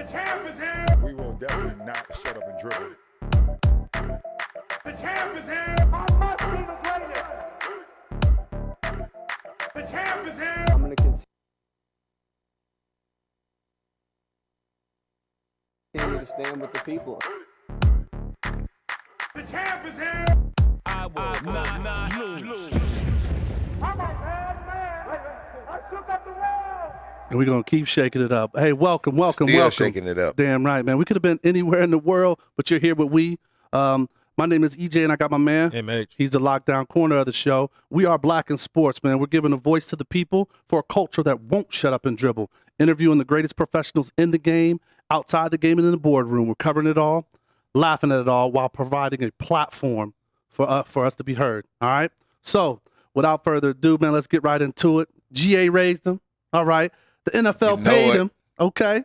The champ is here. We will definitely not shut up and dribble. The champ is here. I must be the greatest. The champ is here. I'm going to continue to stand with the people. The champ is here. I will not lose. I'm a bad man. I shook up the world. And we're going to keep shaking it up. Hey, welcome. Still shaking it up. Damn right, man. We could have been anywhere in the world, but you're here with we. My name is EJ, and I got my man. MH. He's the lockdown corner of the show. We are Black in Sports, man. We're giving a voice to the people for a culture that won't shut up and dribble. Interviewing the greatest professionals in the game, outside the game, and in the boardroom. We're covering it all, laughing at it all, while providing a platform for us to be heard. All right? So, without further ado, man, let's get right into it. GA raised him. All right? The NFL paid him. Okay?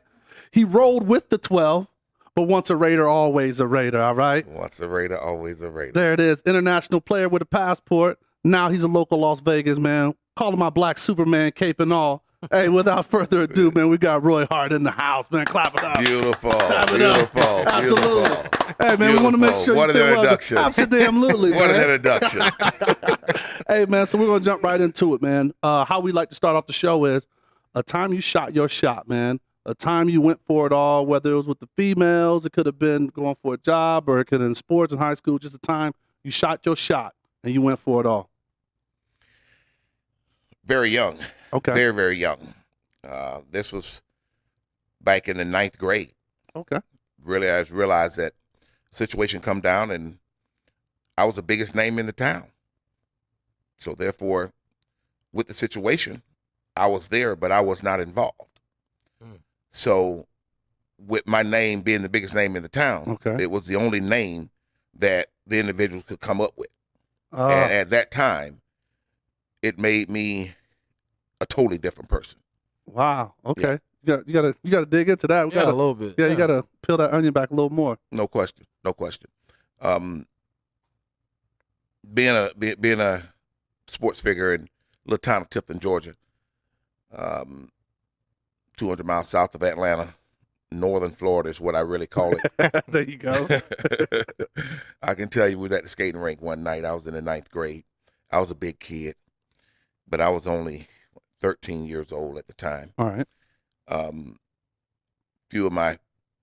He rolled with the 12. But once a Raider, always a Raider, all right? Once a Raider, always a Raider. There it is. International player with a passport. Now he's a local Las Vegas, man. Call him my black Superman cape and all. Hey, without further ado, man, we got Roy Hart in the house, man. Clap it up. Beautiful. Beautiful. Absolutely. Hey, man, we want to make sure what you an feel introduction. Absolutely, What an man. introduction. Hey, man, so we're going to jump right into it, man. How we like to start off the show is a time you shot your shot, man. A time you went for it all, whether it was with the females, it could have been going for a job, or it could have been in sports in high school, just a time you shot your shot and you went for it all. Very young. Okay. Very, very young. This was back in the 9th grade. Okay. Really, I realized that situation come down, and I was the biggest name in the town. So therefore, with the situation, I was there, but I was not involved. So with my name being the biggest name in the town, Okay. it was the only name that the individuals could come up with. And at that time, it made me a totally different person. Wow. Okay. You gotta dig into that. Yeah, a little bit. Yeah, you gotta peel that onion back a little more. No question. No question. Being a sports figure in little town of Tifton, Georgia, 200 miles south of Atlanta, northern Florida is what I really call it. There you go. I can tell you we was at the skating rink one night. I was in the 9th grade. I was a big kid, but I was only 13 years old at the time. All right. Few of my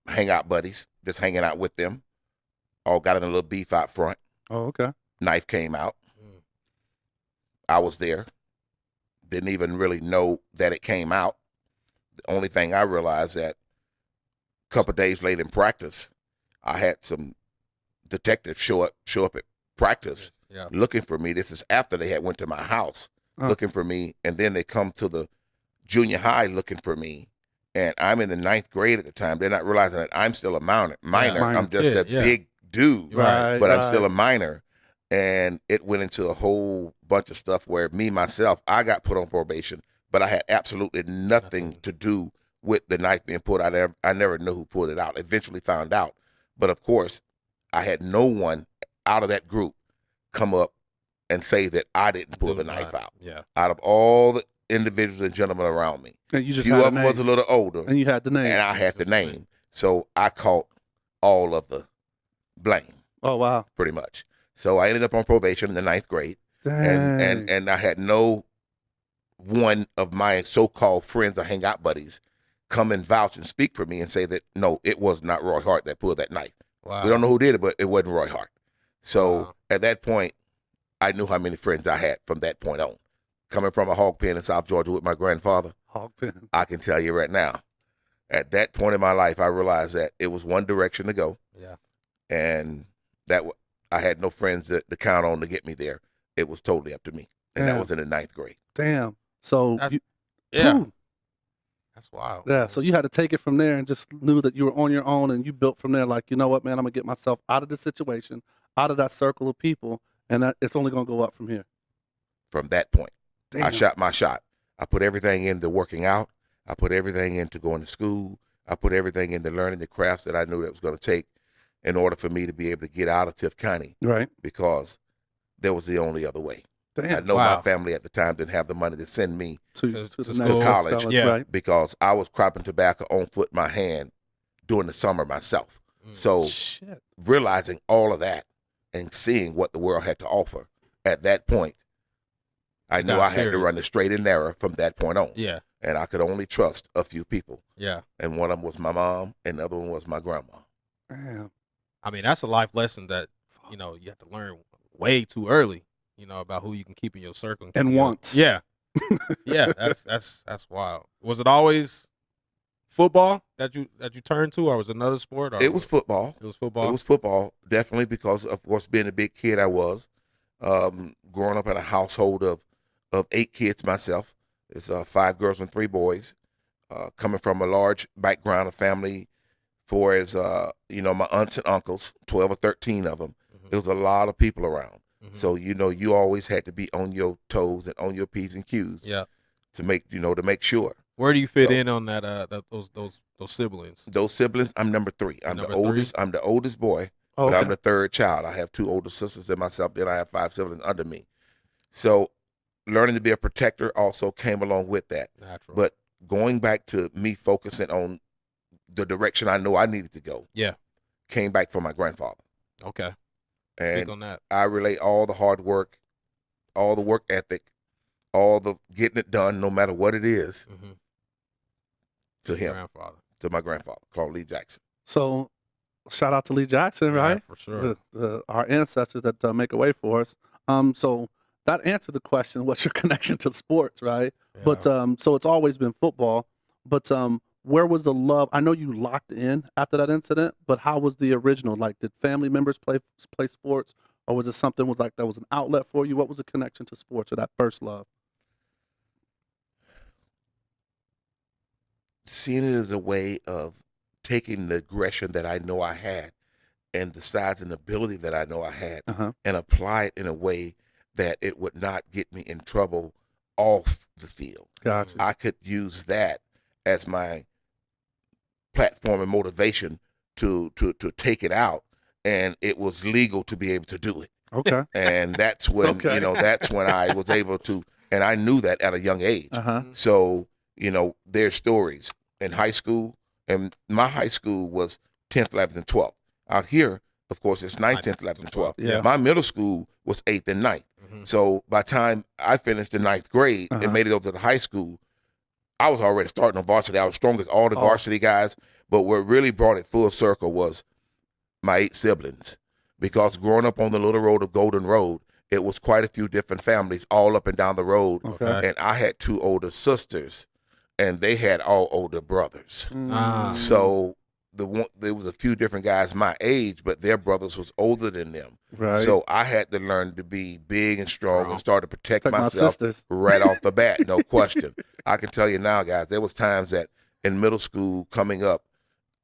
hangout buddies, just hanging out with them, all got in a little beef out front. Oh, okay. Knife came out. I was there. Didn't even really know that it came out. The only thing I realized that a couple of days later in practice, I had some detectives show up at practice looking for me. This is after they had went to my house looking for me, and then they come to the junior high looking for me. And I'm in the 9th grade at the time. They're not realizing that I'm still a minor. I'm just a big dude, Right, but I'm right. still a minor. And it went into a whole bunch of stuff where myself, I got put on probation, but I had absolutely nothing to do with the knife being pulled out. I never knew who pulled it out. Eventually found out. But of course, I had no one out of that group come up and say that I didn't pull the knife out. Yeah. Out of all the individuals and gentlemen around me. And you just Few had of them was a little older, and you had the name. and I had the name. So I caught all of the blame, Oh wow. pretty much. So I ended up on probation in the 9th grade. Dang. And I had no one of my so-called friends or hangout buddies come and vouch and speak for me and say that, no, it was not Roy Hart that pulled that knife. Wow. We don't know who did it, but it wasn't Roy Hart. So at that point, I knew how many friends I had from that point on. Coming from a hog pen in South Georgia with my grandfather, Hog Pin. I can tell you right now, at that point in my life, I realized that it was one direction to go. Yeah. And that I had no friends to count on to get me there. It was totally up to me. And Yeah. that was in the 9th grade. Damn. So That's- you, Yeah. Whew. That's wild. Yeah, so you had to take it from there and just knew that you were on your own, and you built from there. Like, you know what, man, I'm gonna get myself out of this situation, out of that circle of people, and that it's only gonna go up from here. From that point, Damn. I shot my shot. I put everything into working out. I put everything into going to school. I put everything into learning the crafts that I knew that was going to take in order for me to be able to get out of Tift County, Right. because there was the only other way. Damn. I know Wow. my family at the time didn't have the money to send me To to the school. next college. Yeah. Right. because I was cropping tobacco on foot in my hand during the summer myself. So realizing all of that and seeing what the world had to offer at that point, I knew I had to run the straight and narrow from that point on. Yeah. And I could only trust a few people. Yeah. And one of them was my mom, and the other one was my grandma. Damn. I mean, that's a life lesson that, you know, you have to learn way too early, you know, about who you can keep in your circle. And once. Yeah. Yeah, that's wild. Was it always football that you turned to, or was it another sport? Or It was football. It was football. It was football, definitely, because of course being a big kid I was, growing up in a household of 8 kids myself. It's 5 girls and 3 boys, coming from a large background of family, for as you know, my aunts and uncles, 12 or 13 of them. There was a lot of people around. So, you know, you always had to be on your toes and on your P's and Q's. Yeah. To make sure. Where do you fit in on that? Those siblings. Those siblings, I'm number 3. I'm the oldest. I'm the oldest boy, but I'm the 3rd child. I have 2 older sisters than myself. Then I have 5 siblings under me. So, learning to be a protector also came along with that. Natural. But going back to me focusing on the direction I know I needed to go. Yeah. Came back from my grandfather. Okay. And Speak on that. I relate all the hard work, all the work ethic, all the getting it done, no matter what it is, to him, to my grandfather, Claude Lee Jackson. So, shout out to Lee Jackson, right? Yeah, for sure. Our ancestors that make a way for us. So that answered the question: what's your connection to sports, right? Yeah. But so it's always been football. But where was the love? I know you locked in after that incident, but how was the original? Like, did family members play sports, or was it something that was an outlet for you? What was the connection to sports, or that first love? Seeing it as a way of taking the aggression that I know I had and the size and ability that I know I had and apply it in a way that it would not get me in trouble off the field. Gotcha. I could use that as my platform and motivation to take it out, and it was legal to be able to do it. Okay. And that's when, you know, that's when I was able to, and I knew that at a young age. So, you know, there's stories in high school, and my high school was 10th, 11th, and 12th. Out here, of course, it's 9th, 10th, 11th, and 12th. Yeah. My middle school was 8th and 9th. So by the time I finished the 9th grade and made it over to the high school, I was already starting on varsity. I was strong as all the varsity guys. But what really brought it full circle was my 8 siblings. Because growing up on the little road of Golden Road, it was quite a few different families all up and down the road. Okay. And I had 2 older sisters, and they had all older brothers. So there was a few different guys my age, but their brothers was older than them. Right. So I had to learn to be big and strong and start to protect myself my right off the bat, no question. I can tell you now, guys, there was times that in middle school coming up,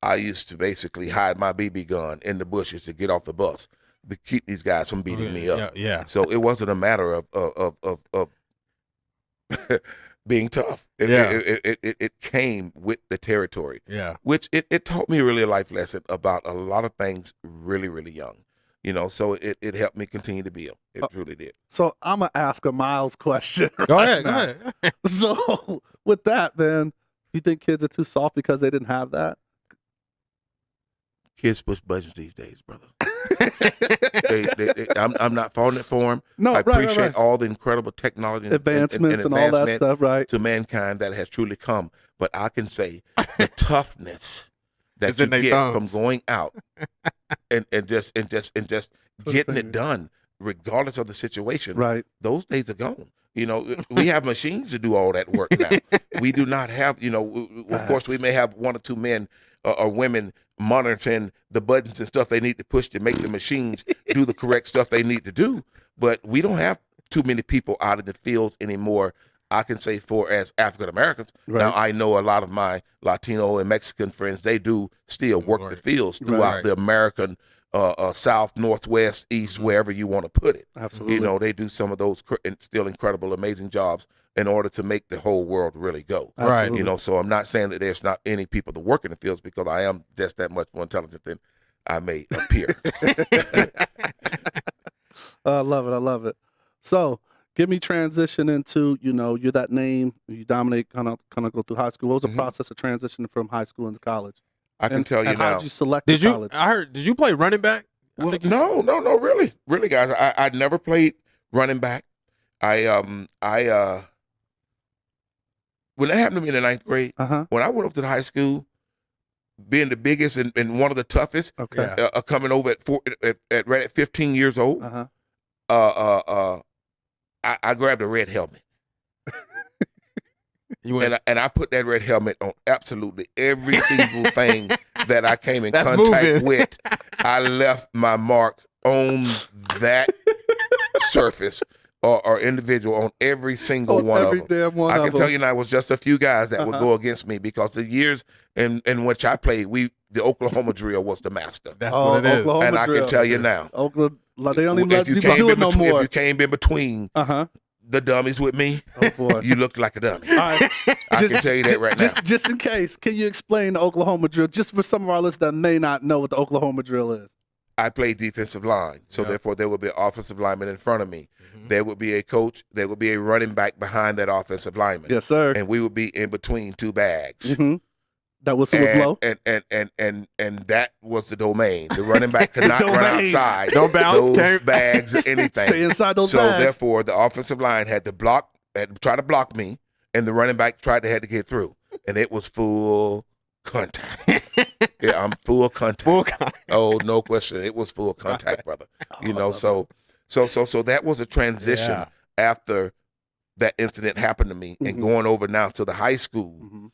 I used to basically hide my BB gun in the bushes to get off the bus to keep these guys from beating me up. Yeah. So it wasn't a matter of being tough. It came with the territory. Yeah. Which it taught me really a life lesson about a lot of things really, really young. You know, so it helped me continue to build. It truly did. So I'm going to ask a Miles question. Go ahead. So with that, then, you think kids are too soft because they didn't have that? Kids push buttons these days, brother. I'm not faulting it for them. No, I appreciate right. all the incredible technology Advancements and all that stuff, right? To mankind that has truly come. But I can say the toughness that It's you in they get thumbs. from going out and just getting it done, regardless of the situation. Right. Those days are gone. You know, we have machines to do all that work now. We do not have, you know, of course, we may have 1 or 2 men or women monitoring the buttons and stuff they need to push to make the machines do the correct stuff they need to do. But we don't have too many people out in the fields anymore, I can say, for as African Americans. Right. Now, I know a lot of my Latino and Mexican friends, they do still work the fields throughout the American South, Northwest, East, wherever you want to put it. Absolutely. You know, they do some of those still incredible, amazing jobs in order to make the whole world really go. Right. You know, so I'm not saying that there's not any people that work in the fields, because I am just that much more intelligent than I may appear. I love it. So give me transition into, you know, you're that name, you dominate, kind of go through high school. What was the process of transitioning from high school into college? I can tell you and now. How did you select Did you? college? I heard. Did you play running back? Well, no, really, guys. I never played running back. When that happened to me in the 9th grade, when I went up to the high school, being the biggest and one of the toughest, Okay. coming over right at 15 years old, I grabbed a red helmet. And I put that red helmet on absolutely every single thing that I came in contact with. I left my mark on that surface or individual on every single one of them. Damn one I of can tell them. you now, it was just a few guys that would go against me because the years in which I played, the Oklahoma drill was the master. That's what it is. Oklahoma And I drill. can tell you now, Oklahoma, they don't even let if you people do it no more. if you came in between the dummies with me, Oh boy. you looked like a dummy. All right. I can tell you that right now. Just in case, can you explain the Oklahoma drill, just for some of our listeners that may not know what the Oklahoma drill is? I played defensive line, so therefore there would be an offensive lineman in front of me. There would be a coach. There would be a running back behind that offensive lineman. Yes, sir. And we would be in between two bags. That whistle would blow. And that was the domain. The running back could not run outside. Don't bounce. Those bags or anything. Stay inside those so bags. therefore, the offensive line had to try to block me, and the running back had to get through, and it was full contact. Yeah, I'm full contact. Oh, no question. It was full contact, brother. So that was a transition after that incident happened to me, and going over now to the high school,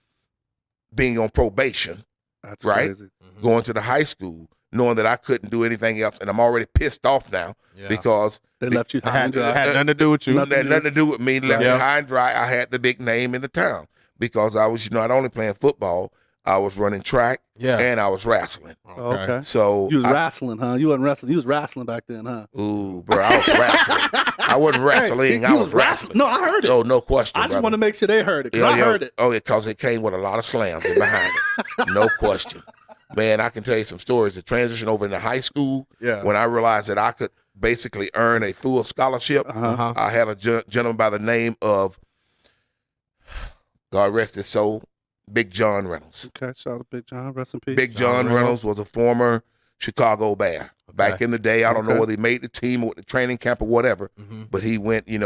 being on probation. That's right. Crazy. Going to the high school, knowing that I couldn't do anything else, and I'm already pissed off now because they left you high and dry. Had nothing to do with you. Nothing to do with me. Left me high and dry. I had the big name in the town because I was, not only playing football, I was running track, and I was wrestling. Okay. So you was wrestling, huh? You wasn't wrestling. You was wrestling back then, huh? Ooh, bro, I was wrestling. I wasn't wrestling. Hey, I was wrestling. No, I heard it. Oh, no question. I just want to make sure they heard it. 'Cause I heard it. Oh, because it came with a lot of slams in behind it. No question. Man, I can tell you some stories. The transition over into high school, when I realized that I could basically earn a full scholarship, I had a gentleman by the name of, God rest his soul, Big John Reynolds. Okay, shout out to Big John. Rest in peace. Big John Reynolds was a former Chicago Bear. Back in the day, I don't know whether he made the team or the training camp or whatever, but he went, he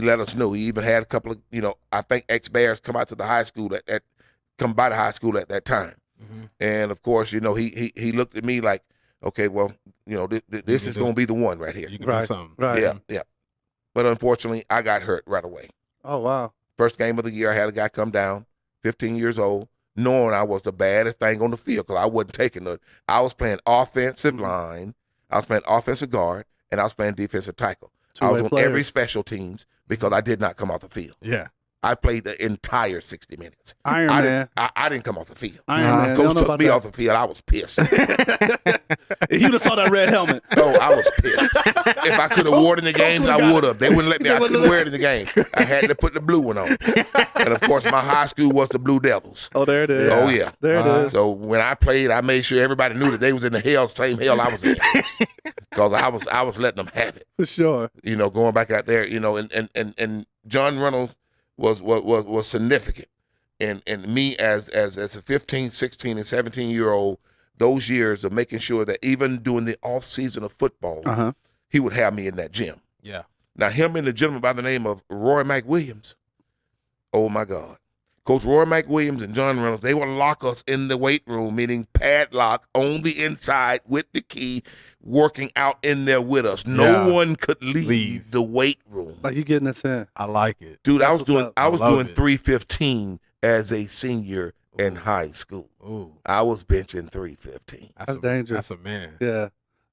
let us know. He even had a couple of, I think ex-Bears come out to the high school come by the high school at that time. And of course, he looked at me like, okay, well, this is going to be the one right here. You can do something. Right. Yeah. But unfortunately, I got hurt right away. Oh, wow. First game of the year, I had a guy come down, 15 years old, knowing I was the baddest thing on the field because I wasn't taking it. I was playing offensive line, I was playing offensive guard, and I was playing defensive tackle. I was on every special teams because I did not come off the field. Yeah. I played the entire 60 minutes. Iron Man. I didn't come off the field. Iron Man. Coach took me off the field. I was pissed. If you'd have saw that red helmet. Oh, I was pissed. If I could have worn it in the games, I would have. They wouldn't let me. I couldn't wear it in the game. I had to put the blue one on. And of course, my high school was the Blue Devils. Oh, there it is. Oh, yeah. There it is. So when I played, I made sure everybody knew that they was in the same hell I was in. Because I was letting them have it. For sure. Going back out there, and John Reynolds was significant. And me as a 15, 16, and 17-year-old, those years of making sure that even during the off season of football, he would have me in that gym. Yeah. Now him and the gentleman by the name of Roy McWilliams, oh my God. Coach Roy McWilliams and John Reynolds, they would lock us in the weight room, meaning padlock on the inside with the key, working out in there with us. No one could leave the weight room. Like you getting this in. I like it. Dude, I was doing it. 315 as a senior in high school. Ooh. I was benching 315. That's dangerous. That's a man. Yeah.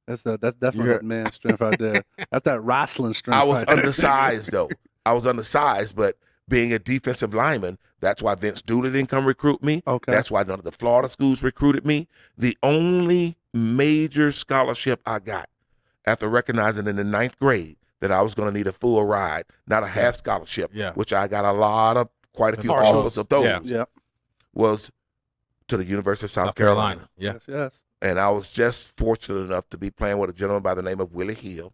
That's definitely man strength right there. That's that wrestling strength. I was right there. undersized though. I was undersized, but being a defensive lineman, that's why Vince Dooley didn't come recruit me. Okay. That's why none of the Florida schools recruited me. The only major scholarship I got after recognizing in the 9th grade that I was going to need a full ride, not a half scholarship, which I got quite a few offers of those, was to the University of South Carolina. Yeah. Yes. And I was just fortunate enough to be playing with a gentleman by the name of Willie Hill.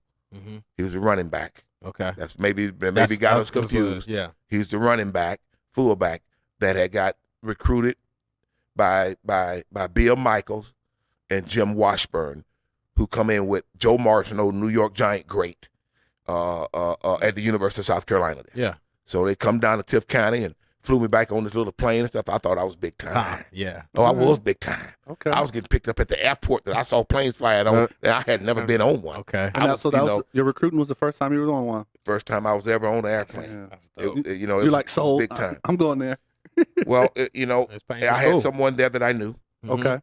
He was a running back. Okay. That's maybe got us confused. Yeah. He was the running back, fullback that had got recruited by Bill Michaels and Jim Washburn, who come in with Joe Martineau, New York Giant great, at the University of South Carolina. There. Yeah. So they come down to Tift County and flew me back on this little plane and stuff. I thought I was big time. Yeah. Oh, I was big time. Okay. I was getting picked up at the airport that I saw planes flying on, and I had never been on one. Okay. And that was your recruiting was the first time you were on one. First time I was ever on an airplane. That's dope. It You're was, like, sold. big time. I'm going there. Well, It's paying I for had school. someone there that I knew, Okay.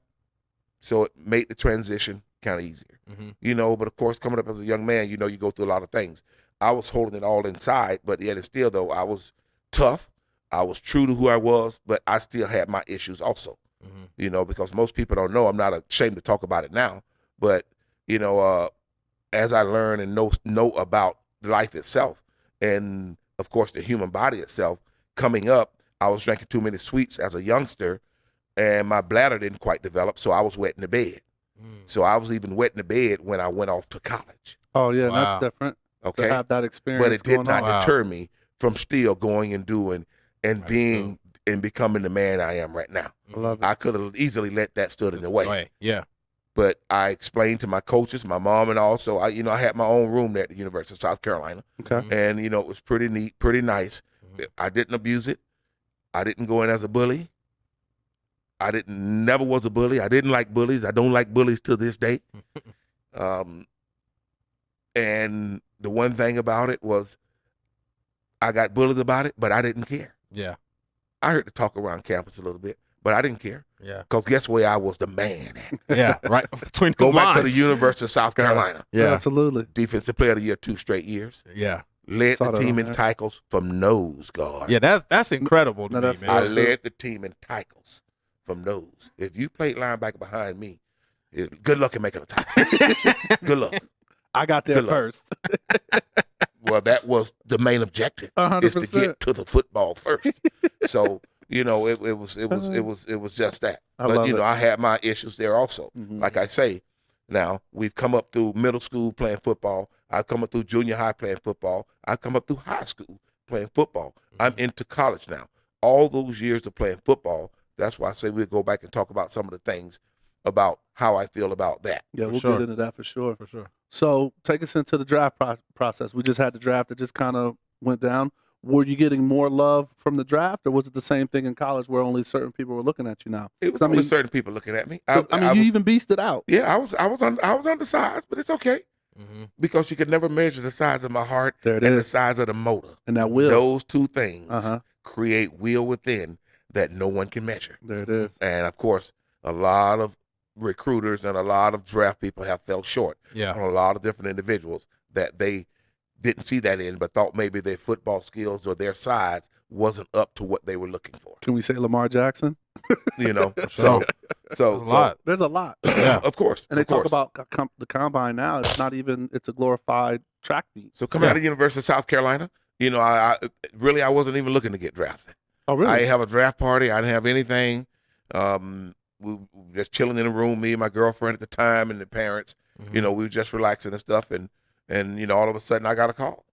so it made the transition kind of easier. Mhm. But of course, coming up as a young man, you go through a lot of things. I was holding it all inside, but yet and still, though, I was tough. I was true to who I was, but I still had my issues also. Because most people don't know. I'm not ashamed to talk about it now, but as I learn and know about life itself, and of course the human body itself, coming up, I was drinking too many sweets as a youngster, and my bladder didn't quite develop, so I was wet in the bed. So I was even wet in the bed when I went off to college. Oh yeah, Wow. that's different. Okay, To have that experience, but it did going not on. deter me from still going and doing and Right, being and becoming the man I am right now. I love it. I could have easily let that stood in the way. Yeah. But I explained to my coaches, my mom, and also I had my own room there at the University of South Carolina, Okay. and it was pretty neat, pretty nice. I didn't abuse it. I didn't go in as a bully. Never was a bully. I didn't like bullies. I don't like bullies to this day. And the one thing about it was, I got bullied about it, but I didn't care. Yeah. I heard the talk around campus a little bit, but I didn't care. Yeah. Because guess where I was the man at? Yeah. Right between the Go back to the lines. University of South Carolina. Yeah. Absolutely. Defensive player of the year 2 straight years. Yeah. Led Saw the that team on in there. tackles from nose guard. Yeah. That's incredible to No, me, that's- man. I too. led the team in tackles from nose. If you played linebacker behind me, good luck in making a tackle. Good luck. I got there Good luck. first. Well, that was the main objective, is to 100%. get to the football first. So, it was just that. I But love it. I had my issues there also. Mhm. Like I say, now we've come up through middle school playing football. I've come up through junior high playing football. I've come up through high school playing football. I'm into college now. All those years of playing football, that's why I say we'll go back and talk about some of the things about how I feel about that. Yeah, For we'll sure. get into that for sure. For sure. So take us into the draft process. We just had the draft that just kind of went down. Were you getting more love from the draft, or was it the same thing in college where only certain people were looking at you now? It was I only mean- certain people looking at me. 'Cause, I mean, you even beasted out. Yeah, I was undersized, but it's okay because you could never measure the size of my heart There it and the is. size of the motor. And that will. Those two things Uh-huh. create will within that no one can measure. There it is. And of course, a lot of recruiters and a lot of draft people have fell short Yeah. on a lot of different individuals that they didn't see that in, but thought maybe their football skills or their size wasn't up to what they were looking for. Can we say Lamar Jackson? So There's a lot. There's a lot. Yeah. of course. And they of talk course. about the combine now. It's not even, it's a glorified track meet. So coming out of the University of South Carolina, I really wasn't even looking to get drafted. Oh, really? I didn't have a draft party. I didn't have anything. We were just chilling in a room, me and my girlfriend at the time and the parents. We were just relaxing and stuff. And all of a sudden I got a call.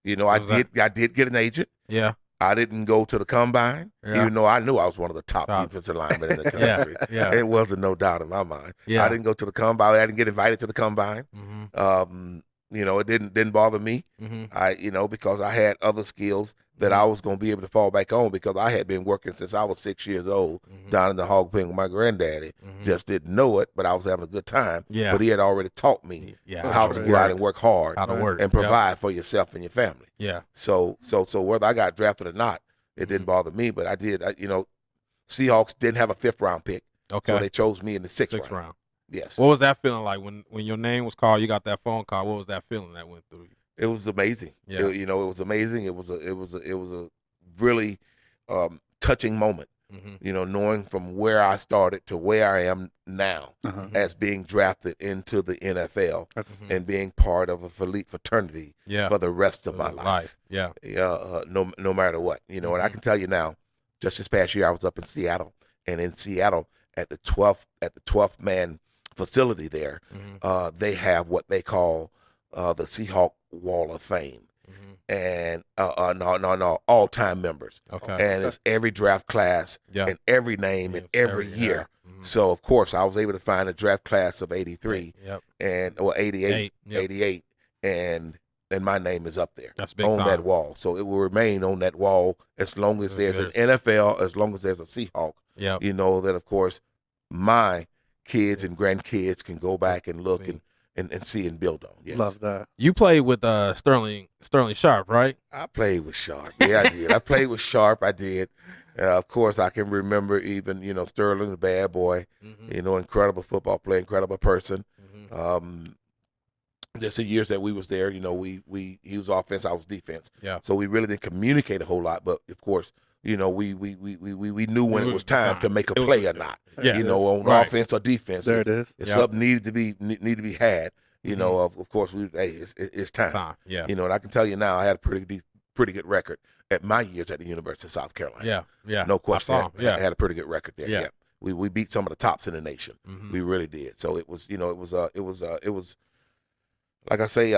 What was I did get an agent. Yeah. I didn't go to the combine, Yeah. even though I knew I was one of the top Top. defensive linemen in the Yeah. country. Yeah. It wasn't no doubt in my mind. Yeah. I didn't go to the combine. I didn't get invited to the combine. Mm-hmm. It didn't bother me. Mm-hmm. Because I had other skills that I was going to be able to fall back on because I had been working since I was 6 years old down in the Hog Pin with my granddaddy. Just didn't know it, but I was having a good time. Yeah. But he had already taught me Yeah. how to go out and work hard How to work. and provide for yourself and your family. Yeah. So whether I got drafted or not, it didn't bother me. But I did. Seahawks didn't have a 5th round pick, Okay. so they chose me in the 6th Sixth round. round. Yes, What was that feeling like when your name was called? You got that phone call. What was that feeling that went through you? it was amazing. Yeah. It was amazing. It was a really touching moment. Mm-hmm. Knowing from where I started to where I am now Uh-huh. as being drafted into the NFL That's, and being part of a fraternity Yeah. for the rest of my life. Yeah. No matter what, and I can tell you now, just this past year I was up in Seattle, and in Seattle at the 12th man facility there, Mm-hmm. they have what they call the Seahawk Wall of Fame, and no, all-time members. Okay. And it's every draft class and every name and every year. So of course I was able to find a draft class of 83 and 88, 88, and my name is up there. That's big on time. that wall. So it will remain on that wall as long as there's an NFL, as long as there's a Seahawk. You know that of course my kids and grandkids can go back and look and see and build on. Yes. Love that. You played with Sterling Sharp, right? I played with Sharp. Yeah, I did. I played with Sharp. I did. Of course, I can remember even, Sterling, the bad boy, incredible football player, incredible person. Just the years that we was there, he was offense, I was defense. Yeah. So we really didn't communicate a whole lot, but of course, we knew when it was time to make a play or not. On offense or defense. There it is. If something needed to be had, of course, it's time. Yeah. And I can tell you now, I had a pretty good record at my years at the University of South Carolina. Yeah. No question. I saw him. I had a pretty good record there. Yeah. We beat some of the tops in the nation. We really did. So it was, it was like I say,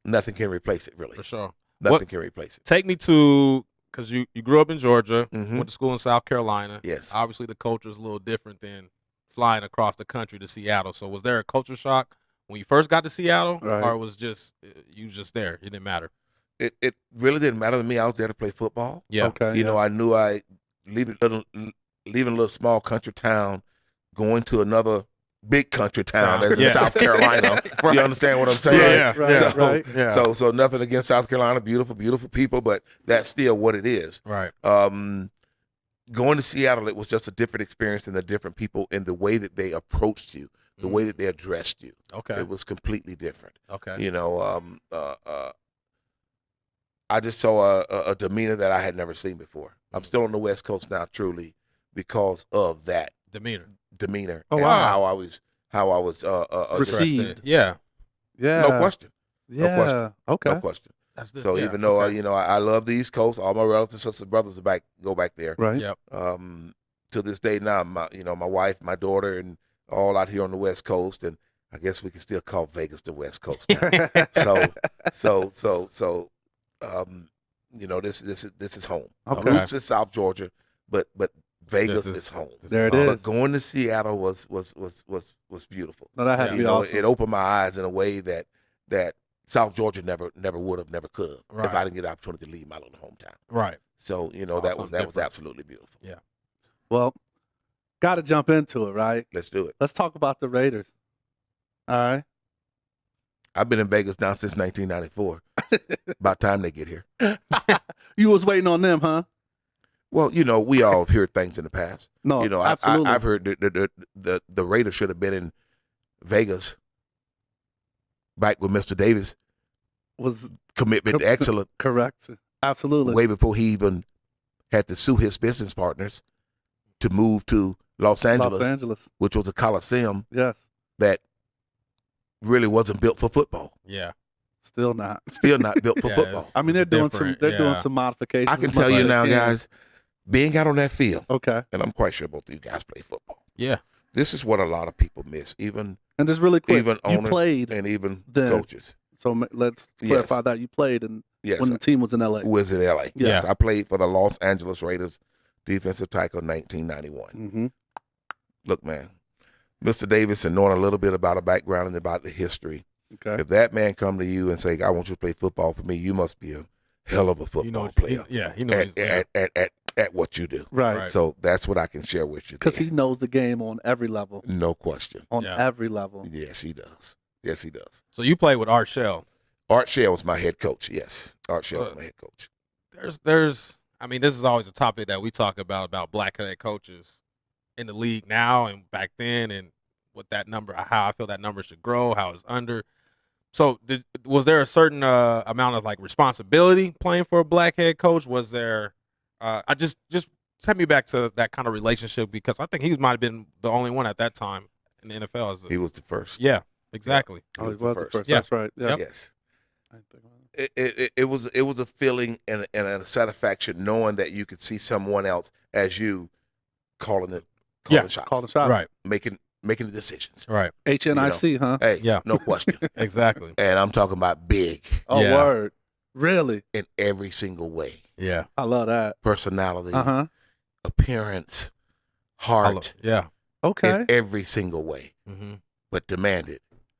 nothing can replace it, really. For sure. Nothing can replace it. Take me to, because you grew up in Georgia, went to school in South Carolina. Yes. Obviously, the culture is a little different than flying across the country to Seattle. So was there a culture shock when you first got to Seattle, or was you just there? It didn't matter. It really didn't matter to me. I was there to play football. Yeah. Okay. I knew leaving a little small country town, going to another big country town as in South Carolina. You understand what I'm saying? Right. So nothing against South Carolina, beautiful, beautiful people, but that's still what it is. Right. Going to Seattle, it was just a different experience and the different people in the way that they approached you, the way that they addressed you. Okay. It was completely different. Okay. I just saw a demeanor that I had never seen before. I'm still on the West Coast now, truly, because of that demeanor. Oh, and wow. how I was Received. Yeah. Yeah. No question. Yeah. No question. Okay. No question. So even though I love the East Coast, all my relatives, sisters, brothers go back there. Right. Yep. To this day now, my wife, my daughter, and all out here on the West Coast, and I guess we can still call Vegas the West Coast now. This is home. Okay. Roots is South Georgia, but Vegas is home. There it is. But going to Seattle was beautiful. No, that had to be awesome. It opened my eyes in a way that South Georgia never would have, never could have, if I didn't get the opportunity to leave my little hometown. Right. So that was absolutely beautiful. Yeah. Well, got to jump into it, right? Let's do it. Let's talk about the Raiders. All right. I've been in Vegas now since 1994. About time they get here. You was waiting on them, huh? Well, we all have heard things in the past. No, absolutely. I've heard the Raiders should have been in Vegas back when Mr. Davis was commitment to excellence. Correct. Absolutely. Way before he even had to sue his business partners to move to Los Angeles, which was a coliseum that really wasn't built for football. Yeah. Still not built for football. I mean, they're doing some modifications. I can tell you now, guys, being out on that field. Okay. And I'm quite sure both of you guys play football. Yeah. This is what a lot of people miss, even and just really quick, even owners you played and even then. coaches. So let's clarify that you played when the team was in LA. Was in LA. Yes. I played for the Los Angeles Raiders, defensive tackle, 1991. Mm-hmm. Look, man, Mr. Davis, and knowing a little bit about a background and about the history. Okay. If that man come to you and say, "I want you to play football for me," you must be a hell of a football player. He knows at what you do. Right. So that's what I can share with you. Because he knows the game on every level. No question. On every level. Yes, he does. Yes, he does. So you played with Art Shell. Art Shell was my head coach. Yes, Art Shell was my head coach. There's. I mean, this is always a topic that we talk about black head coaches in the league now and back then, and what that number, how I feel that number should grow, how it's under. So was there a certain amount of like responsibility playing for a black head coach? Was there? I just take me back to that kind of relationship, because I think he might have been the only one at that time in the NFL. He was the first. Yeah, exactly. He was the first. Yeah. That's right. Yeah. Yes. It was a feeling and a satisfaction knowing that you could see someone else as you calling shots. Calling shots. Right. Making the decisions. Right. HNIC, huh? Hey, no question. Exactly. And I'm talking about big. Oh, Yeah. word. Really? in every single way. Yeah. I love that. Personality, Uh-huh. appearance, heart, Yeah. Okay. in every single way. Mm-hmm. But demanded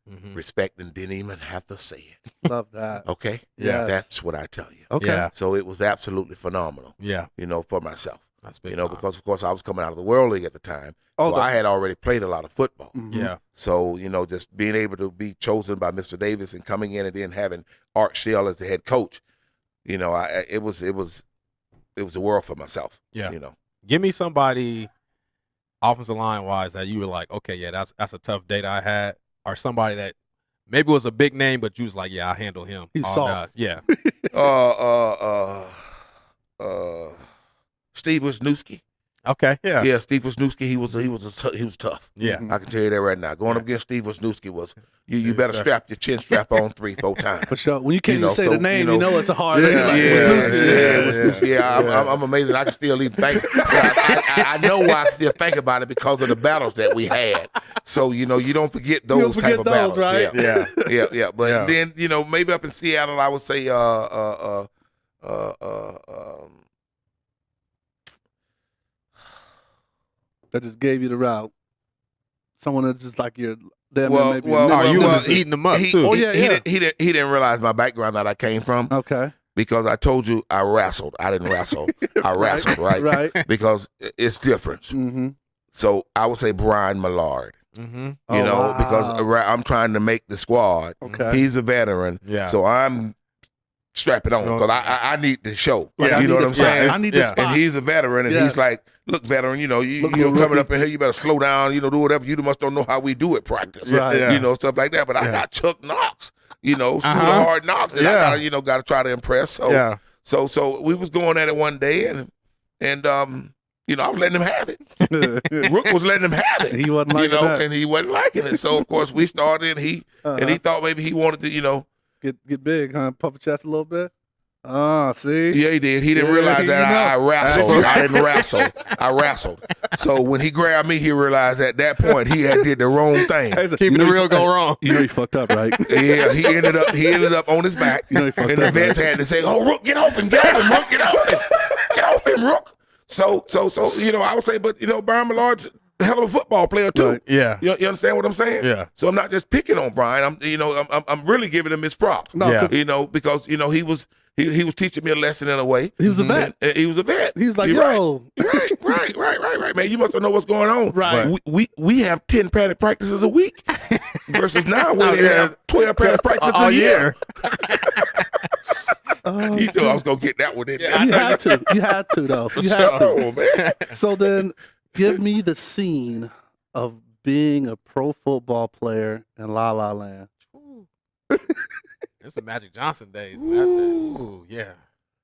Mm-hmm. respect and didn't even have to say it. Love that. Okay? Yes. That's what I tell you. Okay. Yeah. So it was absolutely phenomenal, Yeah. for myself. That's big. Because of course I was coming out of the World League at the time. Oh, So I had already played a lot of football. Mhm. Yeah. So, just being able to be chosen by Mr. Davis and coming in and then having Art Shell as the head coach, it was a world for myself. Yeah. Give me somebody offensive line wise that you were like, okay, yeah, that's a tough day that I had, or somebody that maybe was a big name, but you was like, yeah, I'll handle him. He's on, soft. Yeah. Steve Wisniewski. Okay. Yeah. Yeah, Steve Wisniewski. He was tough. Yeah. Mhm. I can tell you that right now. Going up against Steve Wisniewski was you better tough. strap your chin strap on 3-4 times. For sure. When you can't You know, even say so, the name, you know- it's a hard name. Yeah, Like, Wisniewski. Yeah, I'm amazing. I can still even think. I know why I still think about it because of the battles that we had. So you don't forget those don't type forget of those, battles, right? Yeah. yeah. But Yeah. then maybe up in Seattle, I would say that just gave you the route. Someone that's just like your damn well, maybe. well, Oh, you well, was eating them up he, too. Oh, yeah, he, yeah. He didn't realize my background that I came from Okay. because I told you I wrestled. I didn't wrestle. I wrestled, right? Right. Because it's different. Mm-hmm. So I would say Brian Millard. Mm-hmm. Because I'm trying to make the squad. Okay. He's a veteran, Yeah. so I'm strapping on because I need the show. Like, I you know need what I'm this spot. saying? I need this Yeah. spot. And he's a veteran, and Yeah. he's like, "Look, veteran, you're Look, coming rookie. up in here. You better slow down. Do whatever. You must don't know how we do it practice. Right. Yeah. Stuff like that. But I Yeah. got Chuck Knox. School of Uh-huh. hard knocks, and Yeah. I got to try to impress. So Yeah. so we was going at it one day, and I was letting him have it. Rook was letting him have it. He wasn't liking that. and he wasn't liking it. So of course we started, and he thought maybe he wanted to, get big, huh? Puff your chest a little bit. See? Yeah, he did. He didn't Yeah, realize that I wrestled. That's I didn't wrestle. I wrestled. So when he grabbed me, he realized at that point he had did the wrong thing. Keeping the real go wrong. You know you fucked up, right? Yeah, he ended up on his back, You know he fucked and the up, vets right? had to say, "Oh, Rook, get off him, Rook, get off him, Rook." So I would say, but Brian Millard's a hell of a football player too. Right. Yeah. You understand what I'm saying? Yeah. So I'm not just picking on Brian. I'm really giving him his props. No, Yeah. 'cause Because he was teaching me a lesson in a way. he was a vet. And he was a vet. He was like, You're yo. right, man. You must know what's going on. Right. We have 10 padded practices a week versus now where they have 12 padded practices All a year. Oh, You knew I was gonna get that one in there. you had to. You had to, though. You had to. Oh man. So then, give me the scene of being a pro football player in La La Land. It's the Magic Johnson days. Ooh, yeah.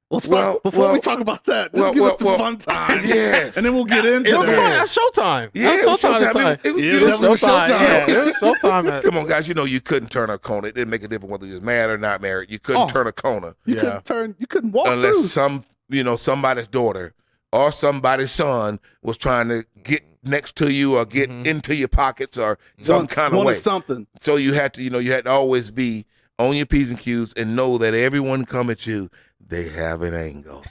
Well, start, before we talk about that, just give us the fun time. Yes. And then we'll get into It was fun. that. That's Showtime. Yeah, it was That's Showtime. It was Yeah, beautiful. that was Showtime. Yeah, it was Showtime. Come on, guys. You couldn't turn a corner. It didn't make a difference whether you was married or not married. You couldn't turn a corner You Yeah. couldn't turn. You couldn't walk unless through. somebody's daughter or somebody's son was trying to get next to you or get into your pockets or some kind of way. Wanted something. So you had to always be on your P's and Q's and know that everyone come at you, they have an angle.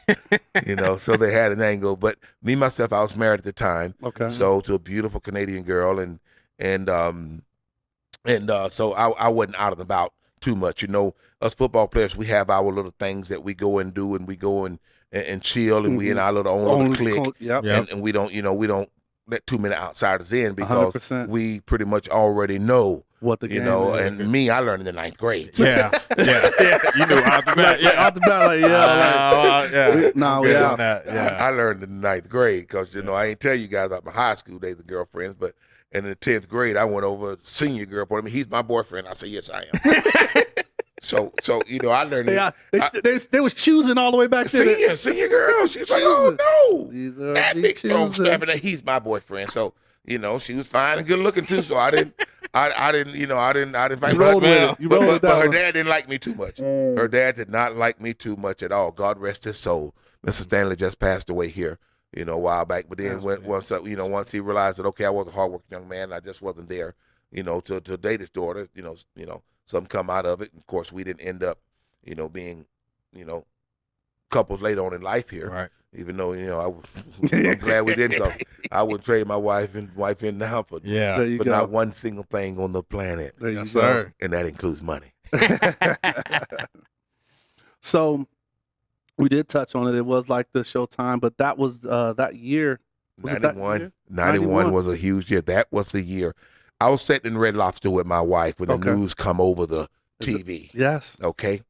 So they had an angle. But me, myself, I was married at the time. Okay. So to a beautiful Canadian girl and so I wasn't out and about too much. Us football players, we have our little things that we go and do, and we go and chill, and we in our little own little clique. Yep. Yep. And we don't let too many outsiders in because 100%. we pretty much already know, What the game is. and me, I learned in the 9th grade. Yeah. You knew out the bat. Yeah, out the bat, like, yeah. No, Good yeah. on that. Yeah. I learned in the 9th grade because, I ain't tell you guys about my high school days of girlfriends, but in the 10th grade, I went over senior girl. I mean, he's my boyfriend. I said, yes, I am. So I learned They was choosing all the way back then. senior girl. She's like, oh, no. These are That be big strong choosing. snapping that he's my boyfriend. So, she was fine and good looking too. So I didn't fight. You rolled with it. You rolled with that But her one. dad didn't like me too much. Her dad did not like me too much at all. God rest his soul. Mr. Stanley just passed away here, a while back. But then once he realized that, okay, I was a hardworking young man, I just wasn't there, to date his daughter, something come out of it. And of course, we didn't end up, being couples later on in life here. Right. Even though, I'm glad we didn't go. I would trade my wife in now for Yeah. There you but go. not one single thing on the planet. There you Yes, go. sir. And that includes money. So we did touch on it. It was like the Showtime, but that was that year. Was it that 91. year? 91 was a huge year. That was the year. I was sitting in Red Lobster with my wife when the Okay. news come over the TV. Yes. Okay.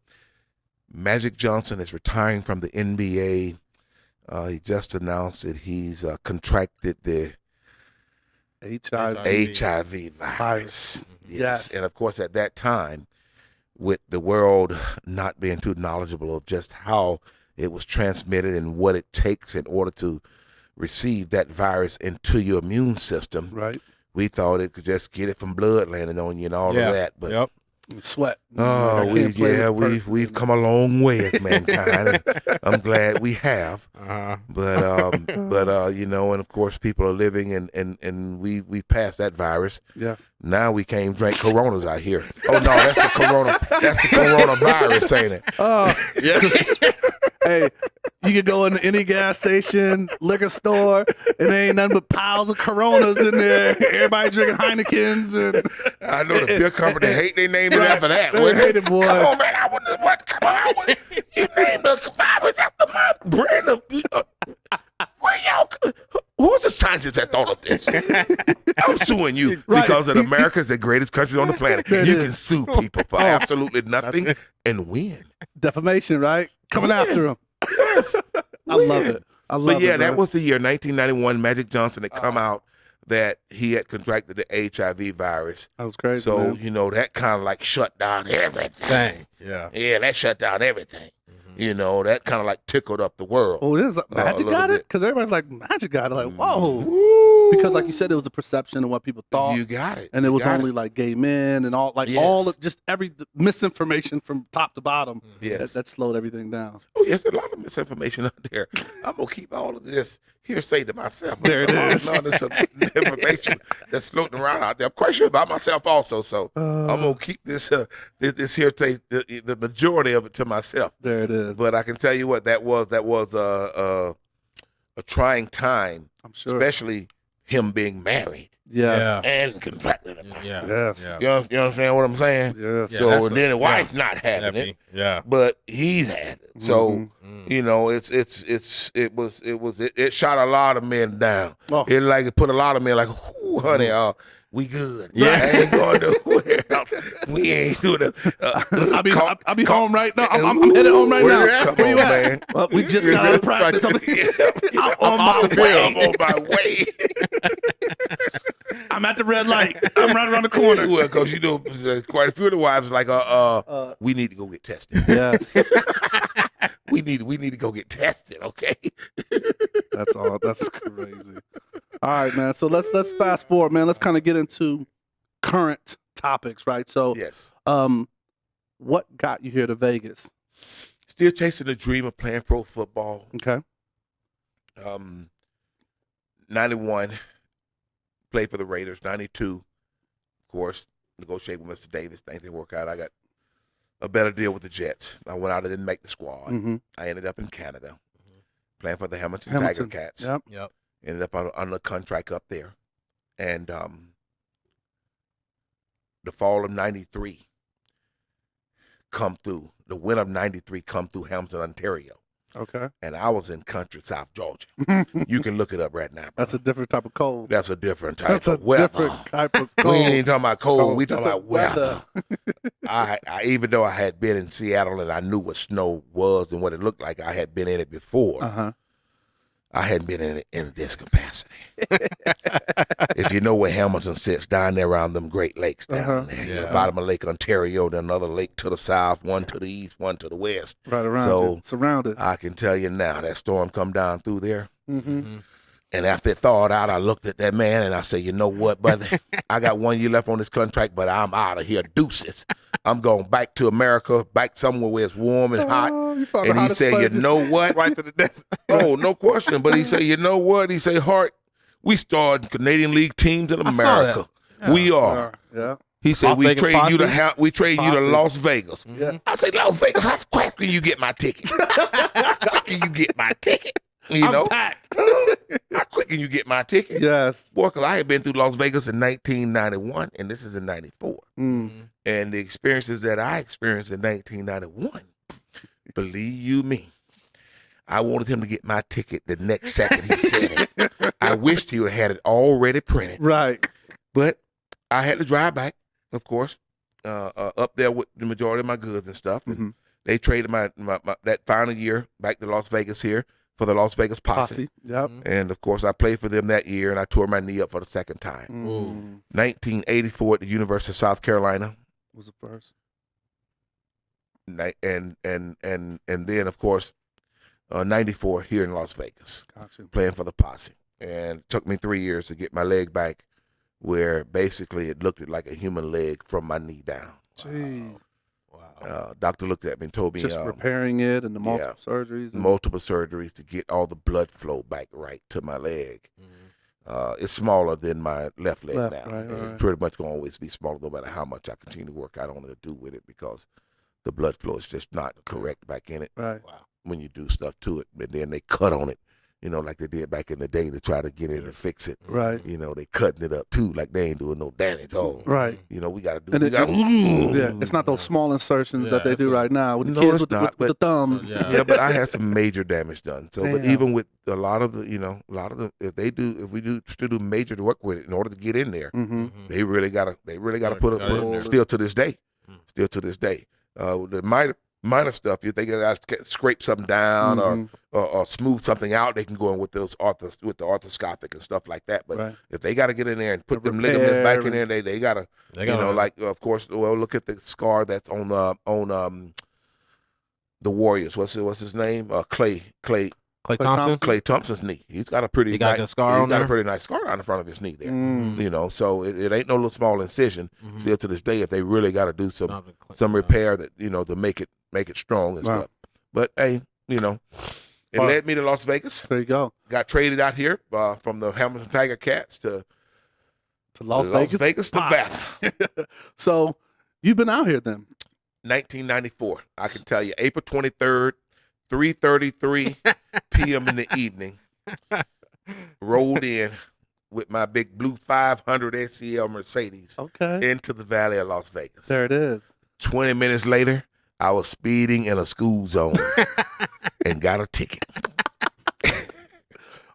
Magic Johnson is retiring from the NBA. He just announced that he's contracted the HIV. HIV virus. Yes. And of course, at that time, with the world not being too knowledgeable of just how it was transmitted and what it takes in order to receive that virus into your immune system, Right. we thought it could just get it from blood landing on you and all Yeah. of that. But Yep. Sweat. oh, I can't play with we've person. come a long way as mankind. And I'm glad we have. Uh-huh. But and of course people are living and we passed that virus. Yes. Now we can't drink Coronas out here. Oh no, that's the Corona. That's the coronavirus, ain't it? Oh, Yeah. hey, you could go into any gas station, liquor store, and there ain't nothing but piles of Coronas in there. Everybody drinking Heinekens and I know the beer company hate they named it after that. They wouldn't hate it, boy. Come on, man. I wouldn't. What? Come on. You named the virus after my brand of. Where y'all? Who's the scientist that thought of this? I'm suing you Right. because of America's the greatest country on the planet. There it You is. can sue people for absolutely nothing and win. defamation, right? Coming after them. Yes. I love it. I love But yeah, it. that man. was the year 1991. Magic Johnson had come out that he had contracted the HIV virus. That was crazy. So, man. that kind of like shut down everything. Dang. Yeah. Yeah, that shut down everything. That kind of like tickled up the world. Oh, it is Magic little got it? bit. Because everybody's like, Magic got it. Like, whoa. Ooh. Because like you said, it was the perception of what people thought. You got it. And it You was got only like gay men and all like Yes. all of just every misinformation from top to bottom. Yes. That slowed everything down. Oh, yes, a lot of misinformation out there. I'm going to keep all of this hearsay to myself. There it is. All this information that's floating around out there. I'm quite sure about myself also. So I'm going to keep this hearsay, the majority of it to myself. There it is. But I can tell you what, that was a trying time, I'm sure. especially him being married Yes. and contracted it. Yeah. Yes. Yeah. You understand what I'm saying? Yes. Yeah, So that's and then the a- wife's not having Happy. it, Yeah. but he's had it. So Mhm. it shot a lot of men down. Oh. It put a lot of men like, "Ooh, honey, we good. Yeah. I ain't going nowhere else. We ain't doing it." I'll be home right now. I'm headed home right Where now. you at? Where you Come on, at? man. Well, we just got out of practice. I'm on my I'm way. on my way. I'm at the red light. I'm right around the corner. Well, because quite a few of the wives are like, we need to go get tested. Yes. We need to go get tested. Okay. That's all. That's crazy. All right, man. So let's fast forward, man. Let's kind of get into current topics, right? So, Yes. what got you here to Vegas? Still chasing the dream of playing pro football. Okay. 91, played for the Raiders. 92, of course, negotiated with Mr. Davis. Things didn't work out. I got a better deal with the Jets. I went out and didn't make the squad. Mm-hmm. I ended up in Canada, playing for the Hamilton Tiger Cats. Yep. Yep. Ended up on a contract up there. And the fall of 93 come through. The winter of 93 come through Hamilton, Ontario. Okay. And I was in country South Georgia. You can look it up right now. That's a different type of cold. That's a different type That's a of weather. different type of We cold. ain't even talking about cold. Cold. We talking That's about a weather. I even though I had been in Seattle and I knew what snow was and what it looked like, I had been in it before. Uh-huh. I hadn't been in it in this capacity. If you know where Hamilton sits, down there around them Great Lakes down there. Yeah. The bottom of Lake Ontario, then another lake to the south, one to the east, one to the west. Right around So, you. Surrounded. I can tell you now, that storm come down through there. Mm-hmm. And after it thawed out, I looked at that man and I said, you know what, brother? I got 1 year left on this contract, but I'm out of here. Deuces. I'm going back to America, back somewhere where it's warm and hot. Oh, you found the And he hottest said, you place. know what? Right to the desert. Oh, no question. But he said, you know what? He said, Hart, we started Canadian League teams in I saw that. America. We are. Yeah. He said Las we Vegas trade you to Posse? we trade you to Posse. Las Vegas. Yeah. I say Las Vegas. How quick can you get my ticket? How quick can you get my ticket? You know, packed. how quick can you get my ticket? Yes. Boy, because I had been through Las Vegas in 1991, and this is in '94. Mm. And the experiences that I experienced in 1991, believe you me, I wanted him to get my ticket the next second he said it. I wished he would have had it already printed. Right. But I had to drive back, of course, up there with the majority of my goods and stuff. And Mhm. they traded my that final year back to Las Vegas here for the Las Vegas Posse. Posse. Yep. And, of course, I played for them that year, and I tore my knee up for the second time. Mm. 1984 at the University of South Carolina. Was the first. And then, of course, 94 here in Las Vegas, Gotcha. playing for the Posse. And it took me 3 years to get my leg back where basically it looked like a human leg from my knee down. Gee. Doctor looked at me and told me Just repairing it and the multiple surgeries. And multiple surgeries to get all the blood flow back right to my leg. It's smaller than my left leg Left, now. right, And right. it's pretty much going to always be smaller no matter how much I continue to work out on it or do with it because the blood flow is just not correct back in it right. when you do stuff to it. And then they cut on it, you know, like they did back in the day to try to get in and fix it. Right. You know, they cutting it up too, like they ain't doing no damage. Oh, Right. you know, we got to do And we it- gotta, Yeah. It's not those small insertions that they do right now with the No, kids it's with, not, with the thumbs. yeah, but I had some major damage done. So, but Damn. even with a lot of the, if we do still do major work with it in order to get in there, Mm-hmm. they really gotta put Got it in up. there. Still to this day, the minor stuff. If they got to scrape something down or smooth something out, they can go in with the arthroscopic and stuff like that. But Right. if they got to get in there and put them Repair ligaments back in and- there, they gotta, like of course. Well, look at the scar that's on the Warriors. What's his name? Clay Thompson. Clay Thompson's knee. He's got a pretty He got a good scar on He's got a there? pretty nice scar on the front of his knee there. Mm. You know, so it ain't no little small incision. Still to this day, if they really got to do some Some repair that to make it strong and Wow. stuff. But hey, it Wow. led me to Las Vegas. There you go. Got traded out here from the Hamilton Tiger Cats to To Las Vegas, Nevada. So you've been out here then. 1994. I can tell you, April 23rd, 3:33 p.m. in the evening. Rolled in with my big blue 500 SCL Mercedes Okay. into the Valley of Las Vegas. There it is. 20 minutes later, I was speeding in a school zone and got a ticket.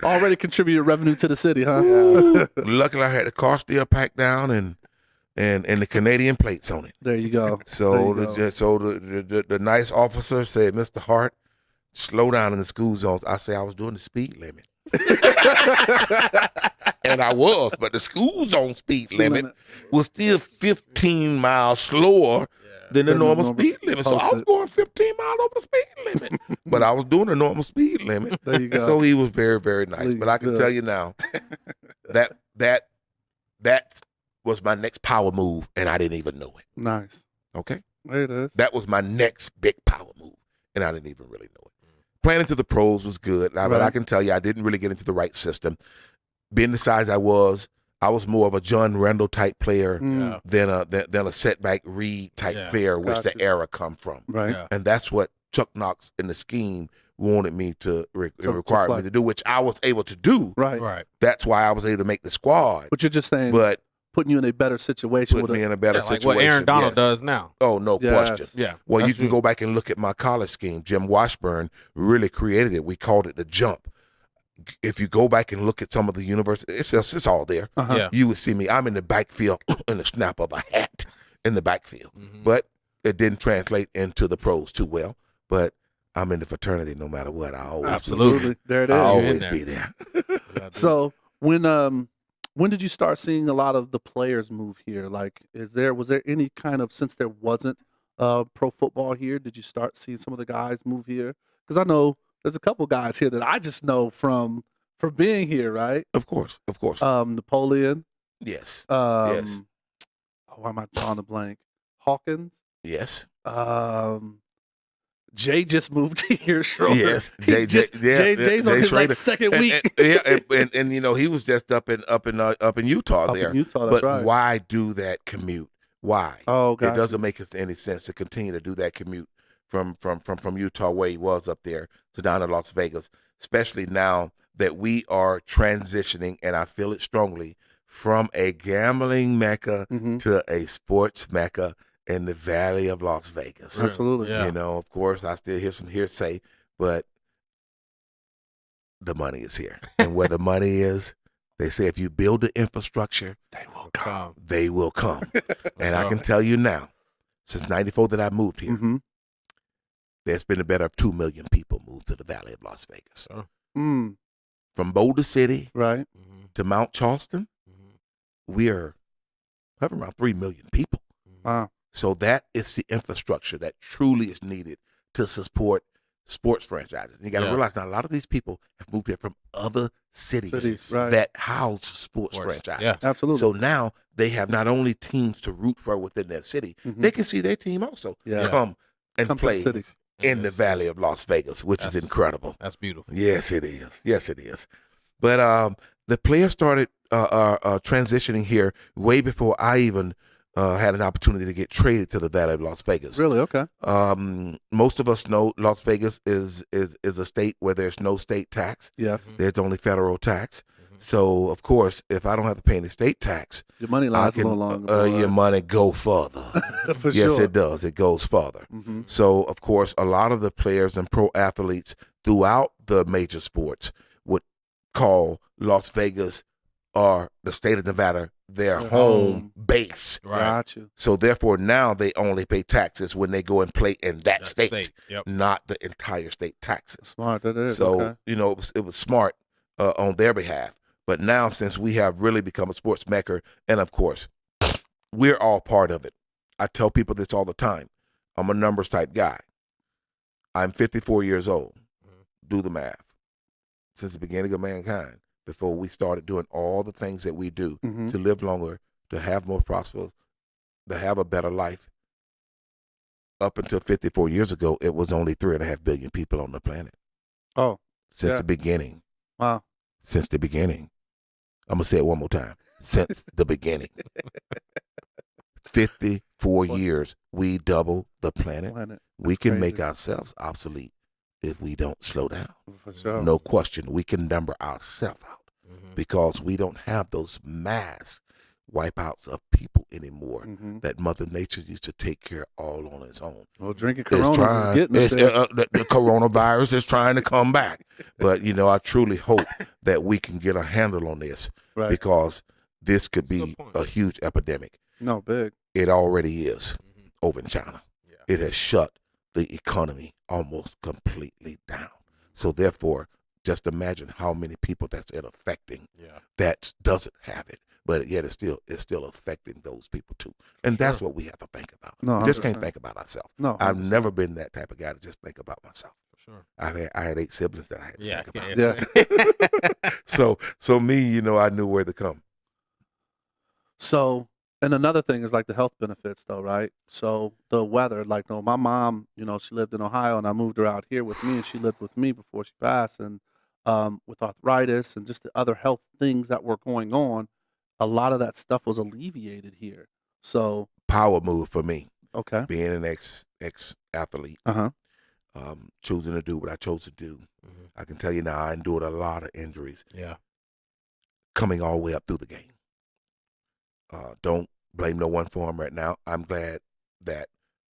Already contributed revenue to the city, huh? Luckily, I had the car still packed down and the Canadian plates on it. There you go. So There you go. the nice officer said, "Mr. Hart, slow down in the school zones." I say I was doing the speed limit. And I was, but the school zone speed limit was still 15 miles slower than the Than the normal normal speed limit. So I was posted. going 15 miles over the speed limit. But I was doing the normal speed limit. There you go. So he was very, very nice. Please, But I can good. tell you now that was my next power move, and I didn't even know it. Nice. Okay? There it is. That was my next big power move, and I didn't even really know it. Playing into the pros was good, but Right. I can tell you I didn't really get into the right system. Being the size I was more of a John Randall type player Mm. than a setback Reed type Yeah. player, which Gotcha. the era come from. Right. Yeah. And that's what Chuck Knox in the scheme wanted me to To require play. me to do, which I was able to do. Right. Right. That's why I was able to make the squad. But you're just saying But putting you in a better situation put with me a, in a better Like situation. what Aaron Donald yes. does now. Oh, no Yes. question. Yeah. Well, you That's can true. go back and look at my college scheme. Jim Washburn really created it. We called it the jump. If you go back and look at some of the universities, it's all there. uh-huh. Yeah. You would see me. I'm in the backfield in the snap of a hat in the backfield. Mhm. But it didn't translate into the pros too well. But I'm in the fraternity no matter what. I always Absolutely. There it Be, is. I You're in always there. be there. So when did you start seeing a lot of the players move here? Like, was there any kind of, since there wasn't pro football here, did you start seeing some of the guys move here? Because I know there's a couple guys here that I just know from being here, right? Of course. Napoleon. Yes. Why am I drawing a blank? Hawkins. Yes. Jay just moved here. Schroeder. Yes. He Jay's on his Schrader. second week. And he was just up in Utah Up there. in Utah, that's But right. why do that commute Why? Oh, It gotcha. doesn't make any sense to continue to do that commute from Utah, where he was up there, to down to Las Vegas, especially now that we are transitioning, and I feel it strongly, from a gambling mecca Mhm. to a sports mecca in the Valley of Las Vegas. Really? Absolutely. Yeah. You know, of course, I still hear some hearsay, but the money is here. And where the money is, they say if you build the infrastructure, They will come. they will come. And I sure. can tell you now, since 94 that I moved here, Mm-hmm. there's been a better 2 million people moved to the Valley of Las Vegas. Sure. Mm, From Boulder City right. Mm-hmm. to Mount Charleston, we are hovering around 3 million people. Wow. So that is the infrastructure that truly is needed to support sports franchises. You got to Yeah. realize now a lot of these people have moved here from other cities, Right. that house sports Sports. franchises. Yeah. Absolutely. So now they have not only teams to root for within their city, Mhm. they can see their team also Yeah. come and Come to the play cities. in the Valley of Las Vegas, which is That's- incredible. That's beautiful. Yes, it is. Yes, it is. But the players started transitioning here way before I even had an opportunity to get traded to the Valley of Las Vegas. Really? Okay. Most of us know Las Vegas is a state where there's no state tax. Yes. There's only federal tax. So, of course, if I don't have to pay any state tax, Your money I lies a can little longer. your money go further. For Yes, sure. it does. It goes further. Mm-hmm. So, of course, a lot of the players and pro athletes throughout the major sports would call Las Vegas or the state of Nevada their Their home home. base. Right. Got you. So, therefore, now they only pay taxes when they go and play in that state, Yep. not the entire state taxes. Smart. That is. So, okay. you know, it was smart on their behalf. But now, since we have really become a sports mecca, and of course, we're all part of it. I tell people this all the time. I'm a numbers type guy. I'm 54 years old. Do the math. Since the beginning of mankind, before we started doing all the things that we do Mm-hmm. to live longer, to have more prosperous, to have a better life, up until 54 years ago, it was only 3.5 billion people on the planet. Oh, Since Yeah. the beginning. wow. Since the beginning. I'm going to say it one more time. Since the beginning. 54 years, we double the planet. Planet. We That's can crazy. make ourselves obsolete if we don't slow down. For sure. No question. We can number ourselves out Mhm. because we don't have those mass wipeouts of people anymore Mm-hmm. that Mother Nature used to take care all on its own. Well, drinking It's Coronas is trying. getting us It's, there. the coronavirus is trying to come back. But, you know, I truly hope that we can get a handle on this Right. because this could That's a be good point. a huge epidemic. No, big. It already is Mhm. over in China. Yeah. It has shut the economy almost completely down. So therefore, just imagine how many people that's it affecting Yeah. that doesn't have it, but yet it's still affecting those people too. And that's sure. what we have to think about. No, We just can't 100%. think about ourselves. No, I've 100%. never been that type of guy to just think about myself. For sure. I had 8 siblings that I had to Yeah. think about. Yeah. So me, you know, I knew where to come. So, and another thing is like the health benefits, though, right? So the weather, like, no, my mom, you know, she lived in Ohio, and I moved her out here with me, and she lived with me before she passed, and with arthritis and just the other health things that were going on, a lot of that stuff was alleviated here. So, Power move for me, okay, being an ex athlete, uh huh, choosing to do what I chose to do. Mhm. I can tell you now, I endured a lot of injuries Yeah. coming all the way up through the game. Don't blame no one for them right now. I'm glad that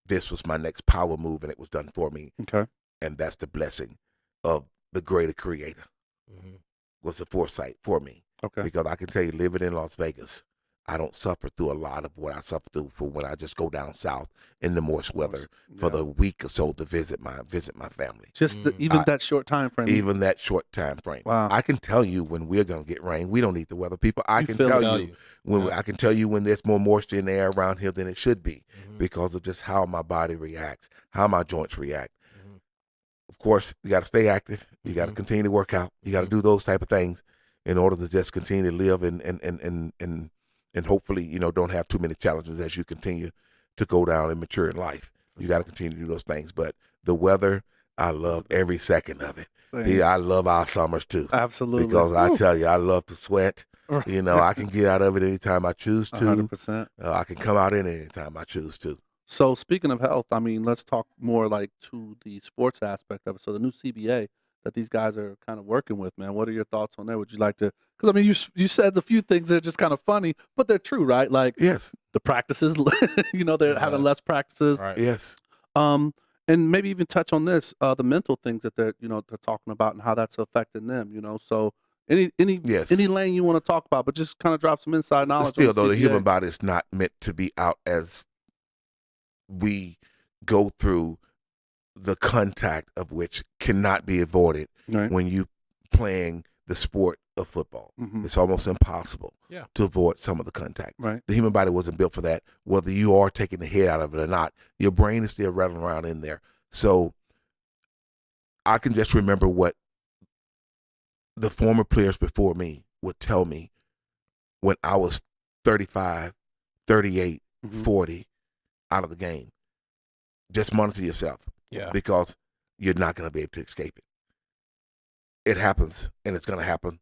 this was my next power move and it was done for me. okay, And that's the blessing of the greater creator, Mhm. was the foresight for me. okay, Because I can tell you, living in Las Vegas, I don't suffer through a lot of what I suffer through for when I just go down south in the moist weather for Yeah. the week or so to visit my family. just Mm. even I- that short time frame. Even that short time frame. Wow. I can tell you when we're gonna get rain. We don't need the weather people. I You can feel tell it. you when Yeah. I can tell you when there's more moisture in the air around here than it should be Mhm. because of just how my body reacts, how my joints react. Mhm. Of course, you got to stay active. You got to Mhm. continue to work out. You got to Mhm. do those type of things in order to just continue to live and hopefully, you know, don't have too many challenges as you continue to go down and mature in life. You got to continue to do those things. But the weather, I love every second of it. Same. Yeah, I love our summers too. Absolutely. Because I Woo. tell you, I love to sweat. You know, I can get out of it anytime I choose to. 100%. I can come out in it anytime I choose to. So speaking of health, I mean, let's talk more like to the sports aspect of it. So the new CBA that these guys are kind of working with, man. What are your thoughts on that? Would you like to? Because I mean, you said a few things that are just kind of funny, but they're true, right? Like Yes. the practices, you know, they're having less practices. Right. Yes. And maybe even touch on this, the mental things that they're talking about and how that's affecting them. You know, so any lane you want to talk about, but just kind of drop some inside knowledge. Still, on though, the CBA. human body is not meant to be out as we go through the contact of which cannot be avoided Right. when you playing the sport of football. Mhm. It's almost impossible Yeah. to avoid some of the contact. Right. The human body wasn't built for that. Whether you are taking the head out of it or not, your brain is still rattling around in there. So I can just remember what the former players before me would tell me when I was 35, 38, Mhm. 40 out of the game. Just monitor yourself. Yeah. Because you're not going to be able to escape it. It happens, and it's going to happen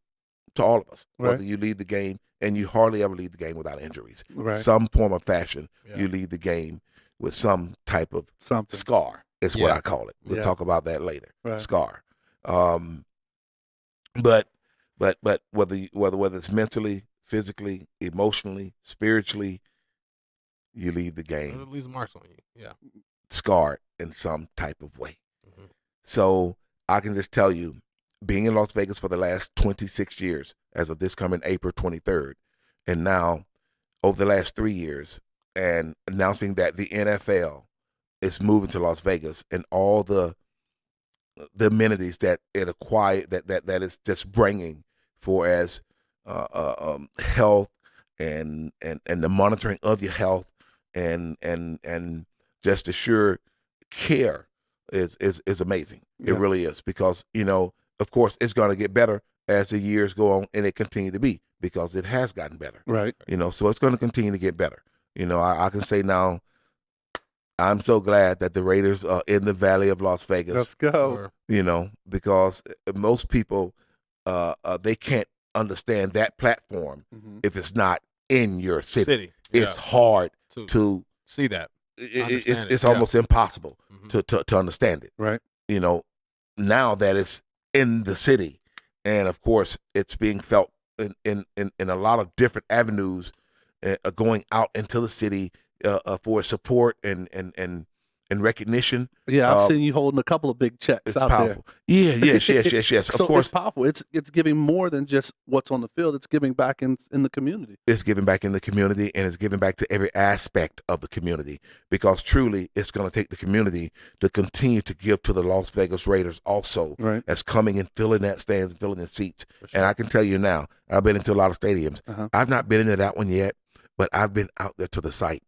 to all of us. Right. Whether you leave the game, and you hardly ever leave the game without injuries. Right. Some form of fashion, Yeah. you leave the game with some type of Something. scar, is what Yeah. I call it. We'll Yeah. talk about that later. Right. Scar. But whether it's mentally, physically, emotionally, spiritually, you leave the game It leaves marks on you. Yeah. scarred in some type of way. Mhm. So I can just tell you, being in Las Vegas for the last 26 years, as of this coming April 23rd, and now over the last 3 years, and announcing that the NFL is moving to Las Vegas and all the amenities that it acquired, that is just bringing for as health and the monitoring of your health and just assured care is amazing. Yeah. It really is, because of course it's going to get better as the years go on, and it continue to be, because it has gotten better. Right. So it's going to continue to get better. I can say now, I'm so glad that the Raiders are in the Valley of Las Vegas. Let's go. Sure. Because most people they can't understand that platform Mhm. if it's not in your city. Yeah. It's hard to see that. Understand it, it's yeah. almost impossible Mhm. to understand it. Right. Now that it's in the city, and of course it's being felt in a lot of different avenues, going out into the city for support and recognition. Yeah, I've seen you holding a couple of big checks It's out powerful. Yeah, yes. there. Of course, it's powerful. It's giving more than just what's on the field. It's giving back in the community. it's giving back in the community, and it's giving back to every aspect of the community, because truly it's going to take the community to continue to give to the Las Vegas Raiders also, Right. as coming and filling that stands and filling the seats. For sure. And I can tell you now, I've been into a lot of stadiums. Uh-huh. I've not been into that one yet, but I've been out there to the site.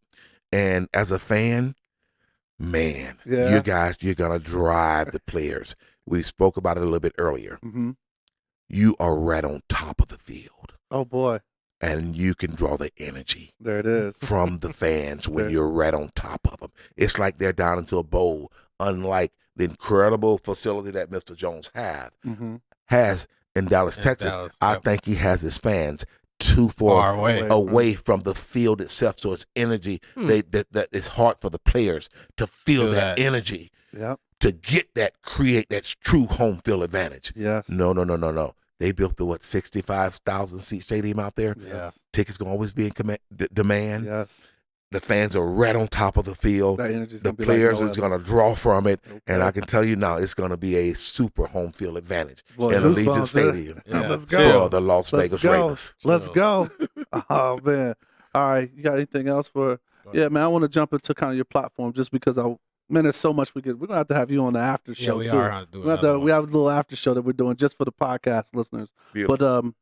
And as a fan, man, Yeah. you guys, you're going to drive the players. We spoke about it a little bit earlier. Mm-hmm. You are right on top of the field, Oh boy, and you can draw the energy there it is. from the fans when There- you're right on top of them. It's like they're down into a bowl, unlike the incredible facility that Mr. Jones Mm-hmm. has in Dallas, In Texas. Dallas, I yep. think he has his fans too Far far away. away from the field itself, so it's energy. That it's hard for the players to feel Feel that that. energy, Yep. to create that true home field advantage. Yes. No. They built the 65,000 seat stadium out there. Yes. Tickets gonna always be in demand. Yes. The fans are right on top of the field. That energy's The gonna be players like no is other. gonna draw from it, and Okay. I can tell you now, it's gonna be a super home field advantage Boy, in Allegiant goosebumps, Stadium Yeah. Let's go. for the Las Let's Vegas go. Raiders. Let's go. Oh man. All right. You got anything else for? Go Yeah, man. I want to jump into kind of your platform just because there's so much we're gonna have to have you on the after Yeah, show we too. are going to do We have, another we one. have a little after show that we're doing just for the podcast listeners. Beautiful. But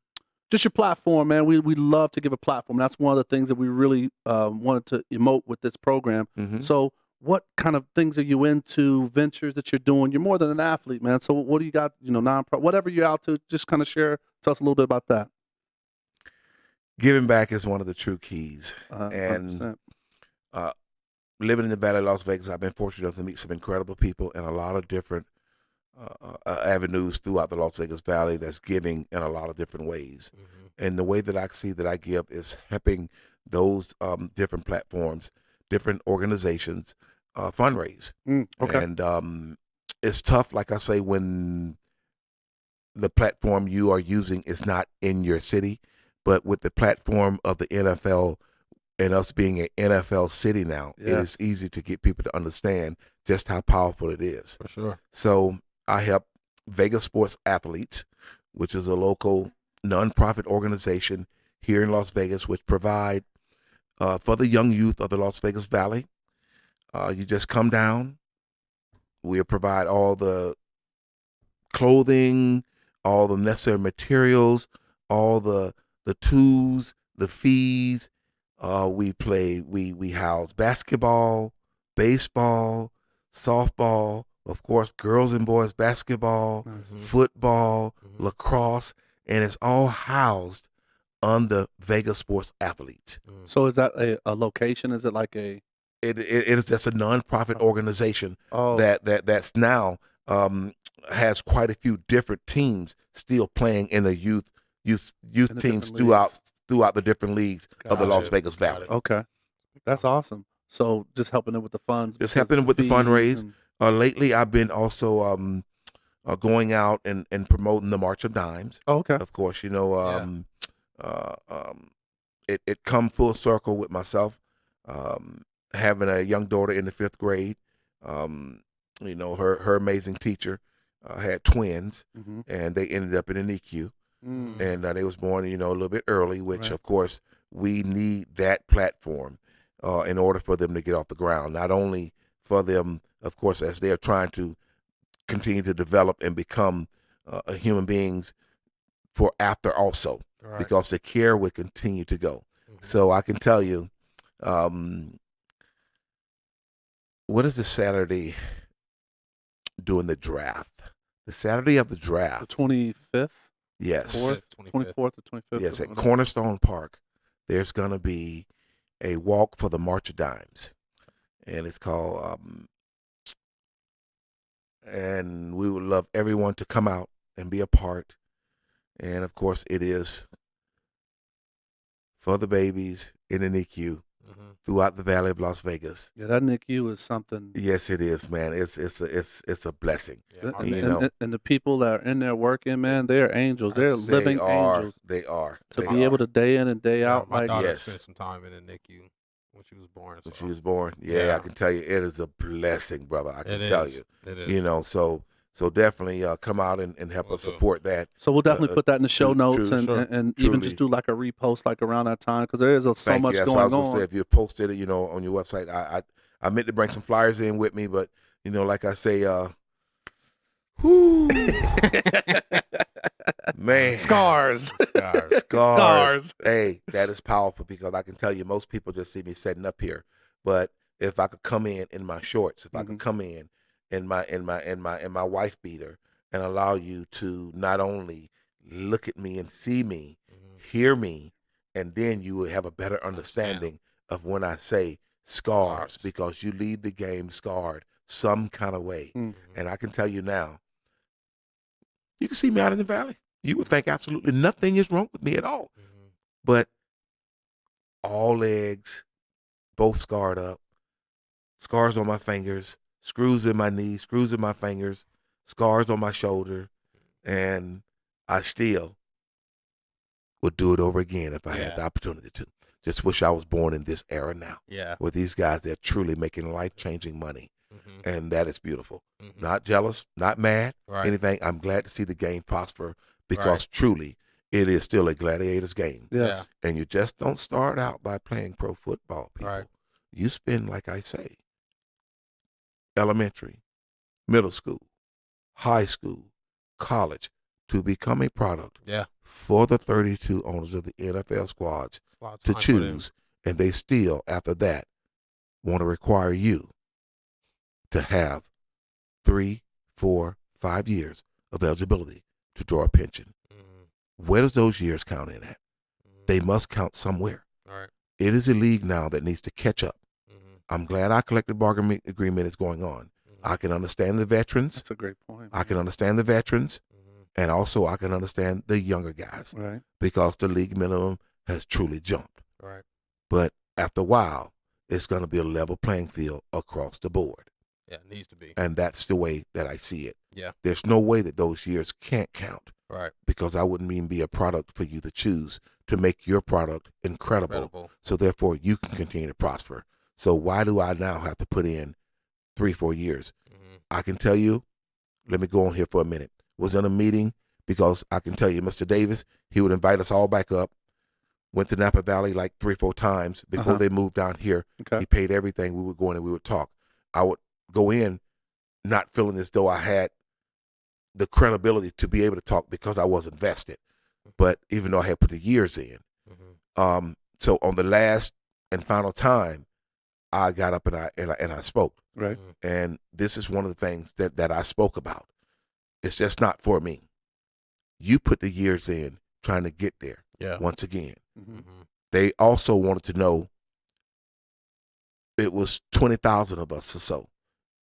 just your platform, man. We love to give a platform. That's one of the things that we really wanted to emote with this program. Mhm. So, what kind of things are you into? Ventures that you're doing? You're more than an athlete, man. So, what do you got? Non-pro, whatever you're out to. Just kind of share. Tell us a little bit about that. Giving back is one of the true keys. And 100%. Living in the Valley of Las Vegas, I've been fortunate enough to meet some incredible people in a lot of different avenues throughout the Las Vegas Valley that's giving in a lot of different ways. And the way that I see that I give is helping those different platforms, different organizations fundraise. Okay. And it's tough, like I say, when the platform you are using is not in your city, but with the platform of the NFL and us being an NFL city now, it is easy to get people to understand just how powerful it is. For sure. So I help Vegas Sports Athletes, which is a local nonprofit organization here in Las Vegas, which provide for the young youth of the Las Vegas Valley. You just come down. We'll provide all the clothing, all the necessary materials, all the tools, the fees. We house basketball, baseball, softball, of course, girls and boys basketball, football, lacrosse, and it's all housed under Vegas Sports Athletes. So is that a location? Is it like a? It is just a nonprofit organization Oh. that's now has quite a few different teams still playing in the youth In the teams different throughout the different leagues of the Gotcha. Las Vegas Got Valley. it. Okay, that's awesome. So just helping them with the funds. Just because helping them with the fees fundraise. and- Lately, I've been also going out and promoting the March of Dimes. Oh, okay. Of course, you know, it come full circle with myself having a young daughter in the 5th grade. You know, her amazing teacher had twins, Mhm. and they ended up in an NICU, Mm. and they was born, you know, a little bit early, which Right. of course we need that platform in order for them to get off the ground. Not only for them, of course, as they're trying to continue to develop and become human beings for after also, Right. because the care would continue to go. So I can tell you, what is the Saturday doing the draft? The Saturday of the The draft. 25th, Yes. 24th or 25th. Yes, or at whatever. Cornerstone Park, there's going to be a walk for the March of Dimes. And it's called, and we would love everyone to come out and be a part. And of course, it is for the babies in the NICU throughout the Valley of Las Vegas. Yeah, that NICU is something. Yes, it is, man. It's a blessing. Yeah, And, you know. and the people that are in there working, man, they're angels. They're living angels. They are. To They be able are. to day in and day out, my like daughter Yes. spent some time in the NICU when she was born. When So. she was born. Yeah, Yeah. I can tell you, it is a blessing, brother. I can It tell is. you. It is. You know, so definitely come out and help Will us do. support that. So we'll definitely put that in the show true- notes true- and, sure. and even Truly. just do like a repost like around that time because there is so Thank much you. That's going what I was gonna on. say. If you posted it, you know, on your website, I meant to bring some flyers in with me, but you know, like I say, whoo, man, Scars. scars. Hey, that is powerful because I can tell you, most people just see me setting up here, but if I could come in my shorts, if I could come in my wife beater and allow you to not only look at me and see me, hear me, and then you will have a better understanding of when I say scars, because you lead the game scarred some kind of way. And I can tell you now, you can see me out in the valley. You would think absolutely nothing is wrong with me at all. But all legs, both scarred up, scars on my fingers, screws in my knees, screws in my fingers, scars on my shoulder, and I still would do it over again if I had the opportunity to. Just wish I was born in this era now. Yeah. With these guys that are truly making life-changing money. Mm-hmm. And that is beautiful. Mm-hmm. Not jealous, not mad, Right. anything. I'm glad to see the game prosper because Right. truly it is still a gladiator's game. Yes. And you just don't start out by playing pro football, people. Right. You spend, like I say, elementary, middle school, high school, college to become a product Yeah. for the 32 owners of the NFL squads It's a lot of to time put in. choose. And they still, after that, want to require you to have 3, 4, 5 years of eligibility to draw a pension. Where does those years count in at? They must count somewhere. All right. It is a league now that needs to catch up. Mm-hmm. I'm glad our collective bargaining agreement is going on. I can understand the veterans. That's a great point. I can understand the veterans, and also I can understand the younger guys, Right. because the league minimum has truly jumped. Right. But after a while, it's going to be a level playing field across the board. Yeah, it needs to be. And that's the way that I see it. Yeah. There's no way that those years can't count, Right. because I wouldn't even be a product for you to choose to make your product incredible. So therefore, you can continue to prosper. So why do I now have to put in 3-4 years? I can tell you, let me go on here for a minute. Was in a meeting, because I can tell you, Mr. Davis, he would invite us all back up. Went to Napa Valley like 3-4 times before they moved down here. Okay. He paid everything. We would go in and we would talk. I would go in not feeling as though I had the credibility to be able to talk, because I was invested. But even though I had put the years in. So on the last and final time, I got up and I spoke. Right. And this is one of the things that I spoke about. It's just not for me. You put the years in trying to get there. Yeah. Once again, Mm-hmm. they also wanted to know, it was 20,000 of us or so,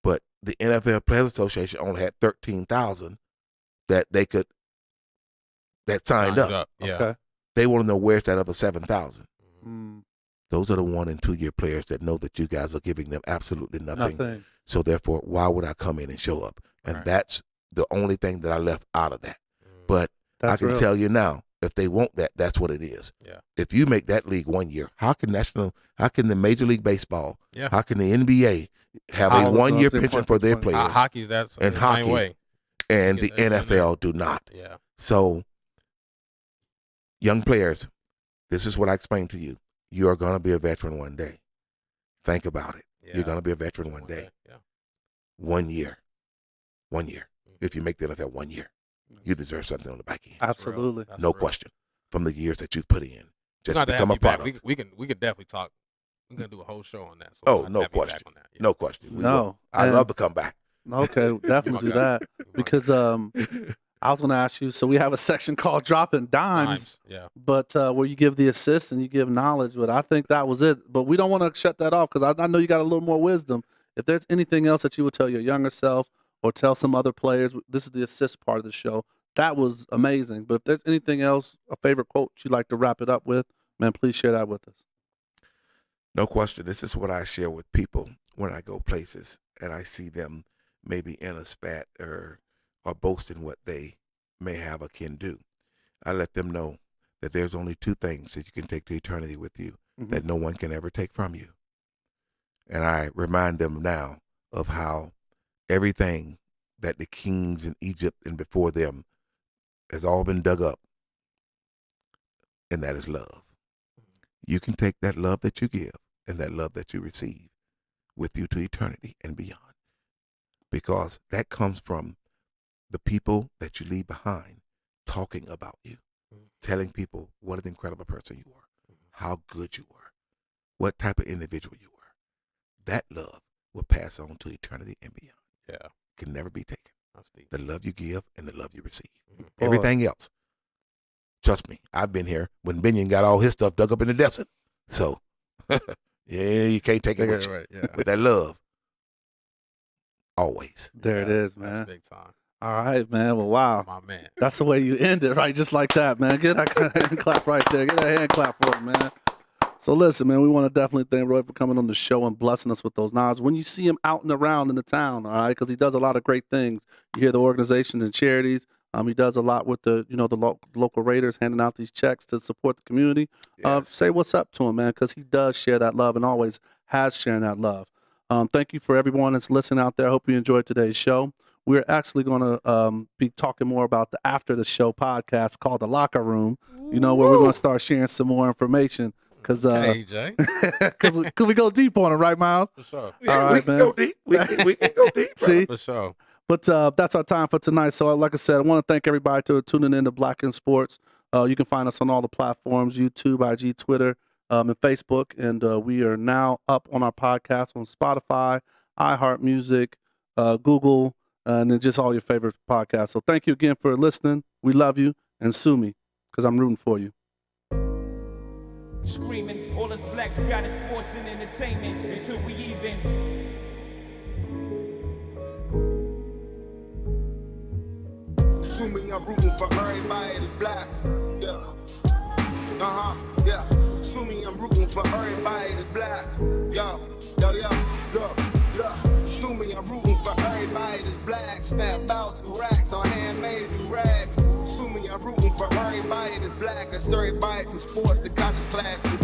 but the NFL Players Association only had 13,000 that signed up. Yeah. Okay. They want to know, where's that other 7,000. Mm, Those are the 1- and 2-year players that know that you guys are giving them absolutely nothing. nothing. So therefore, why would I come in and show up? And Right. that's the only thing that I left out of that. But That's I can real. tell you now, if they want that, that's what it is. Yeah. If you make that league 1 year, how can the Major League Baseball, Yeah. how can the NBA have All a of 1 year those pension for their important players, Hockey's that And the hockey. same way. and the They're doing NFL do not? Yeah. So, young players, this is what I explained to you. You are going to be a veteran one day. Think about it. Yeah. You're going to be a veteran one day. Yeah. 1 year. 1 year. If you make the NFL 1 year, you deserve something on the back end. Absolutely. That's No real. question. From the years that you've put in. Just Not to become have a you back. product. We can definitely talk. We're gonna do a whole show on that. So Oh, we'll have no to have you back question. on that. Yeah. No question. We No. will. I And- love to come back. Okay, definitely do that. Because I was going to ask you, so we have a section called Dropping Dimes, Yeah. but where you give the assist and you give knowledge. But I think that was it. But we don't want to shut that off, because I know you got a little more wisdom. If there's anything else that you would tell your younger self or tell some other players, this is the assist part of the show. That was amazing. But if there's anything else, a favorite quote you'd like to wrap it up with, man, please share that with us. No question. This is what I share with people when I go places and I see them maybe in a spat or boasting what they may have or can do. I let them know that there's only 2 things that you can take to eternity with you that no one can ever take from you. And I remind them now of how everything that the kings in Egypt and before them has all been dug up, and that is love. You can take that love that you give and that love that you receive with you to eternity and beyond, because that comes from the people that you leave behind talking about you, telling people what an incredible person you are, how good you were, what type of individual you were. That love will pass on to eternity and beyond. Yeah. Can never be taken. That's deep. The love you give and the love you receive. Boy. Everything else, trust me, I've been here when Binion got all his stuff dug up in the desert. So, yeah, you can't take it with you. Right. Yeah. With that love, always. There it is, man. That's big time. All right, man. Well, wow. My man. That's the way you end it, right? Just like that, man. Get that hand clap right there. Get that hand clap for it, man. So listen, man, we want to definitely thank Roy for coming on the show and blessing us with those knowledge. When you see him out and around in the town, all right, because he does a lot of great things. You hear the organizations and charities. He does a lot with the, the local Raiders, handing out these checks to support the community. Yes. Say what's up to him, man, because he does share that love and always has shared that love. Thank you for everyone that's listening out there. I hope you enjoyed today's show. We're actually going to be talking more about the after the show podcast called The Locker Room, where we're going to start sharing some more information. Because Hey, Jay. we go deep on it, right, Miles? For sure. Yeah, All we right, can man. go deep. We can go deep. See? For sure. But that's our time for tonight. So like I said, I want to thank everybody for tuning in to Black in Sports. You can find us on all the platforms, YouTube, IG, Twitter, and Facebook. And we are now up on our podcast on Spotify, iHeart Music, Google, and then just all your favorite podcasts. So thank you again for listening. We love you. And sue me, because I'm rooting for you. Screaming, all us blacks got is sports and entertainment until we even. Sue me, I'm rooting for everybody that's black. Yeah. Yeah. Sue me, I'm rooting for everybody that's black. Yo. Sue me, I'm rooting for everybody that's black. Spent about 2 racks on handmade new rags. Sue me, I'm rooting for everybody that's black. That's everybody from sports to college class to